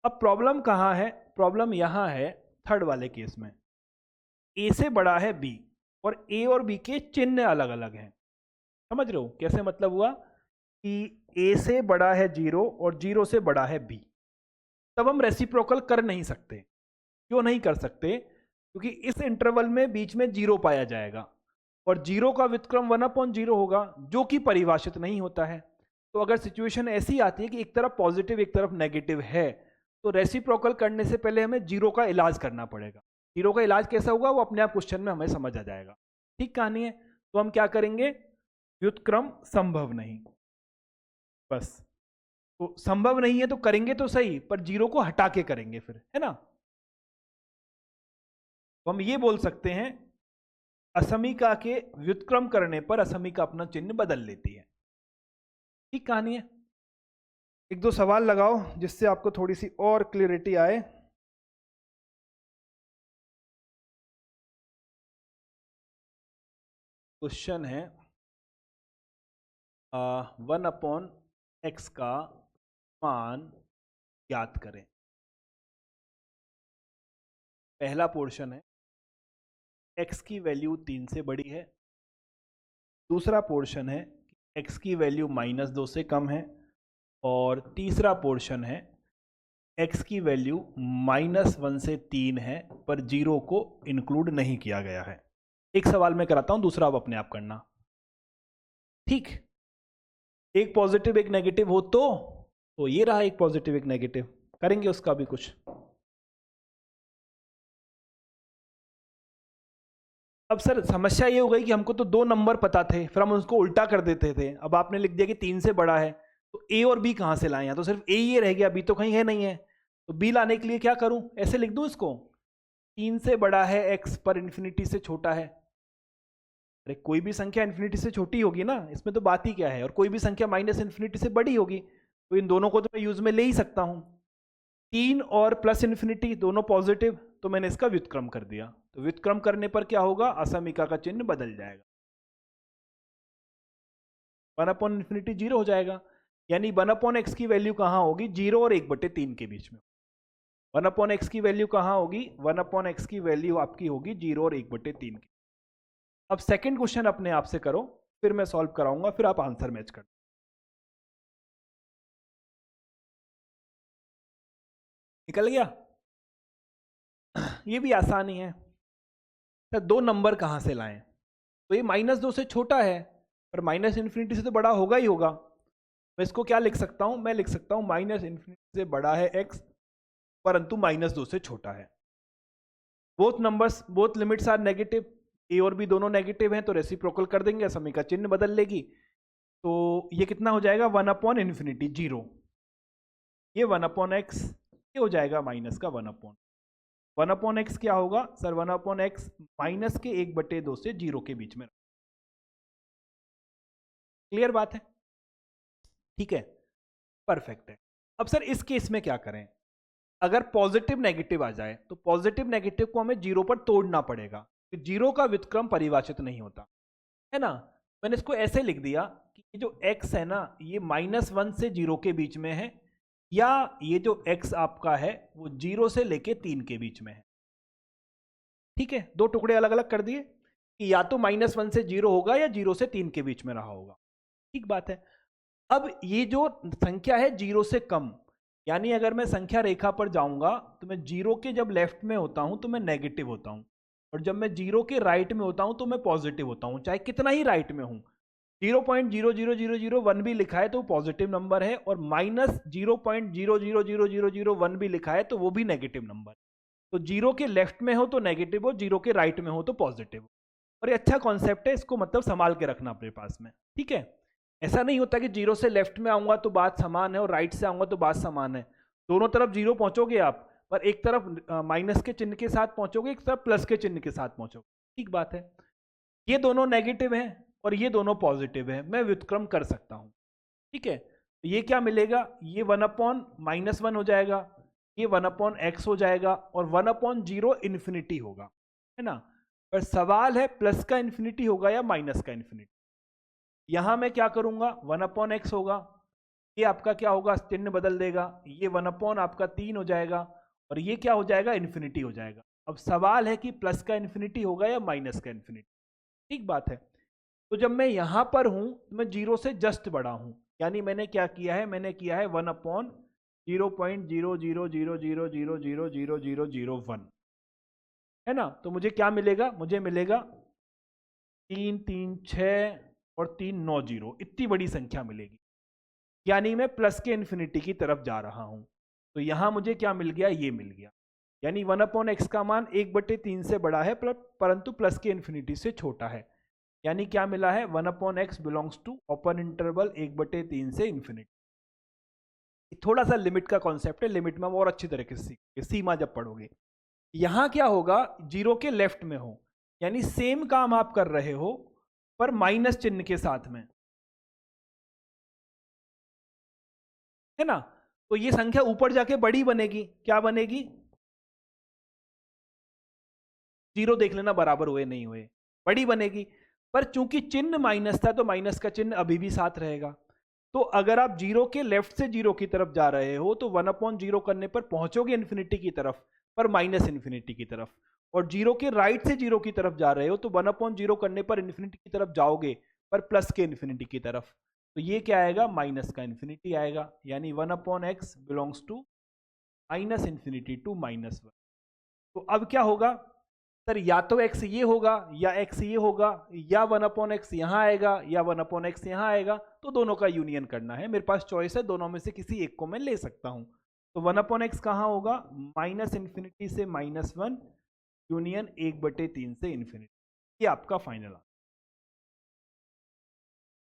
Speaker 1: अब प्रॉब्लम कहाँ है? प्रॉब्लम यहाँ है थर्ड वाले केस में। a से बड़ा है b और a और b के चिन्ह अलग अलग हैं। समझ रहे हो कैसे? मतलब हुआ कि a से बड़ा है 0 और 0 से बड़ा है b, तब हम रेसिप्रोकल कर नहीं सकते। क्यों नहीं कर सकते? क्योंकि इस इंटरवल में बीच में 0 पाया जाएगा और 0 का व्युत्क्रम 1/0 होगा, जो कि परिभाषित नहीं होता है। तो अगर सिचुएशन ऐसी आती है कि एक तरफ पॉजिटिव एक तरफ नेगेटिव है, तो रेसिप्रोकल करने से पहले हमें 0 का इलाज करना पड़ेगा। 0 का इलाज कैसा होगा वो अपने आप क्वेश्चन में हमें समझ आ जाएगा। ठीक कहानी है। तो हम क्या करेंगे? व्युत्क्रम संभव नहीं, बस। तो संभव नहीं है तो करेंगे तो सही, पर 0 को हटा के करेंगे फिर, है ना। तो हम ये बोल सकते हैं असमीका के व्युत्क्रम करने पर असमीका अपना चिन्ह बदल लेती है। ठीक कहानी है। एक दो सवाल लगाओ जिससे आपको थोड़ी सी और क्लियरिटी आए। क्वेश्चन है 1/x का मान ज्ञात करें। पहला पोर्शन है x की वैल्यू 3 से बड़ी है, दूसरा पोर्शन है x की वैल्यू -2 से कम है, और तीसरा पोर्शन है x की वैल्यू -1 से 3 है पर 0 को इंक्लूड नहीं किया गया है। एक सवाल मैं कराता हूं, दूसरा आप अपने आप करना। ठीक, एक पॉजिटिव एक नेगेटिव हो तो ये रहा एक पॉजिटिव एक नेगेटिव, करेंगे उसका भी कुछ। अब सर समस्या ये हो गई कि हमको तो 2 नंबर पता थे, फिर हम उसको उल्टा कर देते थे। अब आपने लिख दिया कि 3 से बड़ा है, तो a और b कहाँ से लाएं? यहाँ तो सिर्फ a ही रह गया, b तो कहीं है नहीं है। तो b लाने के लिए क्या करूं? ऐसे लिख दूं इसको, 3 से बड़ा है x पर इन्फिनिटी से छोटा है। अरे कोई भी संख्या इन्फिनिटी से छोटी होगी ना, इसमें तो बात ही क्या है, और कोई भी संख्या -इन्फिनिटी से बड़ी होगी, तो इन दोनों को तो मैं यूज में ले ही सकता हूं। 3 और प्लस इन्फिनिटी दोनों पॉजिटिव, तो मैंने इसका व्युत्क्रम कर दिया। तो व्युत्क्रम करने पर क्या होगा? असमीका का चिन्ह बदल जाएगा, 1/∞ 0 हो जाएगा। यानी 1/x की वैल्यू कहां होगी? 0 और 1/3 के बीच में। 1/x की वैल्यू कहां होगी? 1/x की वैल्यू आपकी होगी 0 और 1/3 की। अब सेकंड क्वेश्चन अपने आप से करो, फिर मैं सॉल्व कराऊंगा, फिर आप आंसर मैच कर। निकल गया? ये भी आसानी है। तो 2 नंबर कहां से लाएं? तो ये -2 से छोटा है, पर -इन्फिनिटी से तो बड़ा होगा ही होगा। मैं इसको क्या लिख सकता हूं? मैं लिख सकता हूं -इन्फिनिटी से बड़ा है x, परंतु -2 से छोटा है। Both numbers, both limits are negative, a और b दोनों नेगेटिव हैं, तो रेसिप्रोकल कर देंगे, समीका चिन्ह बदल लेगी। तो ये कितना हो जाएगा? 1/∞ 0, ये 1/x, ये हो जाएगा माइनस का 1/x क्या होगा सर? 1/x माइनस के 1/2 से 0 के बीच में। क्लियर बात है? ठीक है, परफेक्ट है। अब सर इस केस में क्या करें? अगर पॉजिटिव नेगेटिव आ जाए तो पॉजिटिव नेगेटिव को हमें 0 पर तोड़ना पड़ेगा, तो 0 का व्युत्क्रम परिभाषित नहीं होता है ना। मैंने इसको ऐसे लिख दिया कि ये जो x है ना, ये -1 से 0 के बीच में है, या ये जो x आपका है वो 0 से लेके 3 के बीच में है। ठीक है, 2 टुकड़े अलग अलग कर दिए कि या तो -1 से 0 होगा या 0 से 3 के बीच में रहा होगा। ठीक बात है। अब ये जो संख्या है 0 से कम, यानी अगर मैं संख्या रेखा पर जाऊंगा तो मैं 0 के जब लेफ्ट में होता हूं तो मैं नेगेटिव होता हूं, और जब मैं 0 के राइट में होता हूं तो मैं पॉजिटिव होता हूं, चाहे कितना ही राइट में हूं। 0.00001 भी लिखा है तो पॉजिटिव नंबर है, और -0.0000001 भी लिखा है तो वो भी नेगेटिव नंबर। तो 0 के लेफ्ट में हो तो नेगेटिव हो, 0 के राइट में हो तो पॉजिटिव हो। और ये अच्छा कॉन्सेप्ट है, इसको मतलब संभाल के रखना अपने पास में। ठीक है, ऐसा नहीं होता कि 0 से लेफ्ट में आऊंगा तो बात समान है और राइट से आऊंगा तो बात समान है। दोनों तरफ 0 पहुंचोगे आप, पर एक तरफ माइनस के चिन्ह के साथ पहुंचोगे, एक तरफ प्लस के चिन्ह के साथ पहुंचोगे। ठीक बात है। ये दोनों नेगेटिव हैं और ये दोनों पॉजिटिव है, मैं व्युत्क्रम कर सकता हूं। ठीक है, तो ये क्या मिलेगा? ये 1/-1 हो जाएगा, ये 1/x हो जाएगा, और 1/0 इन्फिनिटी होगा, है ना। पर सवाल है प्लस का इन्फिनिटी होगा या माइनस का इन्फिनिटी। यहां मैं क्या करूंगा? 1/x होगा, ये आपका क्या होगा? चिन्ह बदल देगा, ये 1/ आपका 3 हो जाएगा, और ये क्या हो जाएगा? इन्फिनिटी हो जाएगा। अब सवाल है कि प्लस का इन्फिनिटी होगा या माइनस का इन्फिनिटी। ठीक बात है। तो जब मैं यहां पर हूं तो मैं 0 से जस्ट बड़ा हूं, यानी मैंने क्या किया है? मैंने किया है 1/0.00000000001, है ना। तो मुझे क्या मिलेगा? मुझे मिलेगा 3 3 6 और 3 9 0, इतनी बड़ी संख्या मिलेगी, यानी मैं प्लस के इन्फिनिटी की तरफ जा रहा हूं। तो यहां मुझे क्या मिल गया? ये मिल गया, यानी 1/x का मान 1/3 से बड़ा है परंतु प्लस के इन्फिनिटी से छोटा है। यानी क्या मिला है? 1/x belongs to open interval 1/3 से इन्फिनिटी। थोड़ा सा लिमिट का कॉन्सेप्ट है, लिमिट में और अच्छी तरीके से सीखोगे सीमा जब पढ़ोगे। यहां क्या होगा? 0 के लेफ्ट में हो, यानी सेम काम आप कर रहे हो पर माइनस चिन्ह के साथ में, है ना। तो ये संख्या ऊपर जाके बड़ी बनेगी। क्या बनेगी? 0 देख लेना बराबर हुए नहीं हुए, बड़ी बनेगी। पर चूंकि चिन्ह माइनस था तो माइनस का चिन्ह अभी भी साथ रहेगा। तो अगर आप 0 के लेफ्ट से 0 की तरफ जा रहे हो तो 1/0 करने पर पहुंचोगे इन्फिनिटी की तरफ, पर माइनस इन्फिनिटी की तरफ, और जीरो के राइट से जीरो की तरफ जा रहे हो तो 1/0 करने पर इन्फिनिटी की तरफ जाओगे, पर प्लस के इन्फिनिटी की तरफ, तो ये क्या आएगा, माइनस का इन्फिनिटी आएगा, यानी 1/x belongs to minus infinity to -1। तो अब क्या होगा सर, या तो x ये होगा या x ये होगा, या 1/x यहाँ आएगा या 1/x यहाँ आएगा, तो दोनों का यूनियन करना है। मेरे पास चॉइस है, दोनों में से किसी एक को मैं ले सकता हूँ। तो 1/x कहाँ होगा, माइनस इन्फिनिटी से -1 यूनियन 1/3 से इन्फिनिटी। ये आपका फाइनल आंसर।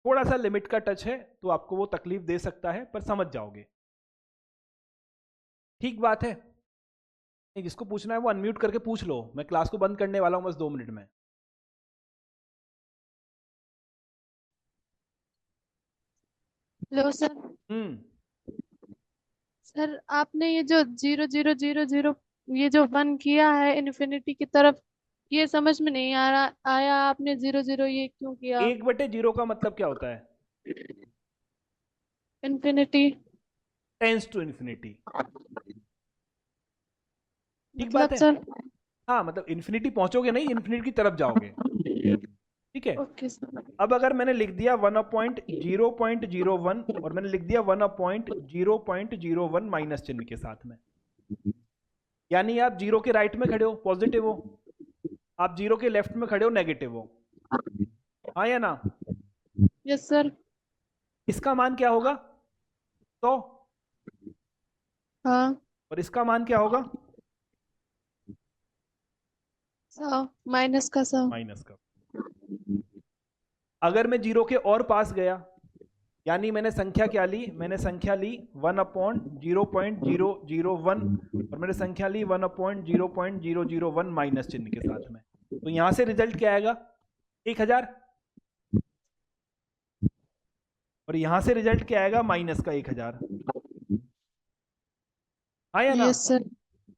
Speaker 1: थोड़ा सा लिमिट का टच है तो आपको वो तकलीफ दे सकता है, पर समझ जाओगे। ठीक बात है। जिसको पूछना है वो अनम्यूट करके पूछ लो, मैं क्लास को बंद करने वाला हूं बस 2 मिनट में।
Speaker 6: Hello sir. सर आपने ये जो 0 0 0 0 ये जो 1 किया है इन्फिनिटी की तरफ, ये समझ में नहीं आ रहा आया, आपने 0 0 ये क्यों किया?
Speaker 1: 1/0 का मतलब क्या होता है,
Speaker 6: इन्फिनिटी
Speaker 1: टेंस टू इन्फिनिटी। ठीक बात है।
Speaker 6: सर
Speaker 1: हाँ, मतलब इन्फिनिटी पहुंचोगे नहीं, इन्फिनिटी की तरफ जाओगे। ठीक है।
Speaker 6: Okay sir.
Speaker 1: अब अगर मैंने लिख दिया 1/0.01 और मैंने लिख दिया 1/0.01 माइनस चिन्ह के साथ में, यानी आप जीरो के राइट में खड़े हो पॉजिटिव हो, आप जीरो के लेफ्ट में खड़े हो नेगेटिव हो, हाँ या ना?
Speaker 6: Yes sir.
Speaker 1: इसका मान क्या होगा, 100,
Speaker 6: हाँ
Speaker 1: और इसका मान क्या होगा,
Speaker 6: 100 माइनस का 100।
Speaker 1: माइनस का। अगर मैं जीरो के और पास गया, यानी मैंने संख्या क्या ली, मैंने संख्या ली 1/0.001 और मैंने संख्या ली 1/0.001 माइनस चिन्ह के साथ में, तो यहां से रिजल्ट क्या आएगा, 1000, और यहां से रिजल्ट क्या आएगा, माइनस का 1000, हाँ या ना?
Speaker 6: Yes sir.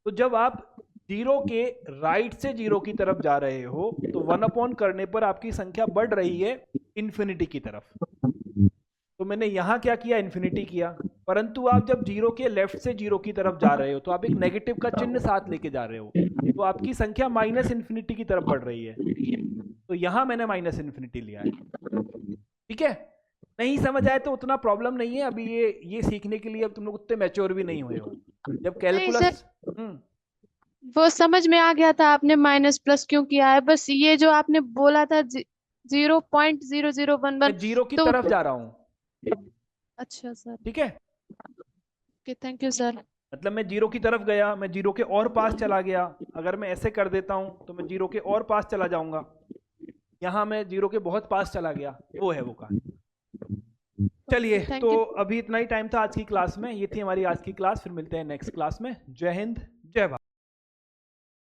Speaker 1: तो जब आप जीरो के राइट से जीरो की तरफ जा रहे हो तो 1/, करने पर आपकी संख्या बढ़ रही है इन्फिनिटी की तरफ, तो मैंने यहां क्या किया, इन्फिनिटी किया। परंतु आप जब जीरो के लेफ्ट से जीरो की तरफ जा रहे हो तो आप एक नेगेटिव का चिन्ह साथ लेके जा रहे हो, तो आपकी संख्या माइनस इन्फिनिटी की तरफ बढ़ रही है, तो यहां मैंने माइनस इन्फिनिटी लिया है। ठीक है, नहीं समझ आए तो उतना प्रॉब्लम नहीं है, अभी ये सीखने के लिए अब तुम लोग उतने मैच्योर भी नहीं हुए हो। जब कैलकुलस,
Speaker 6: वो समझ में आ गया था आपने माइनस प्लस क्यों किया है, बस ये जो आपने बोला था 0.0011
Speaker 1: मैं जीरो की तरफ जा रहा हूं।
Speaker 6: अच्छा सर।
Speaker 1: ठीक है,
Speaker 6: ओके थैंक यू सर।
Speaker 1: मतलब मैं जीरो की तरफ गया, मैं जीरो के और पास चला गया, अगर मैं ऐसे कर देता हूं तो मैं जीरो के और पास चला जाऊंगा, यहां मैं जीरो के बहुत पास चला गया, वो है वो कहानी। चलिए, तो अभी इतना ही टाइम था आज की क्लास में, ये थी हमारी आज की क्लास, फिर मिलते हैं नेक्स्ट क्लास में। जय हिंद, जय भारत।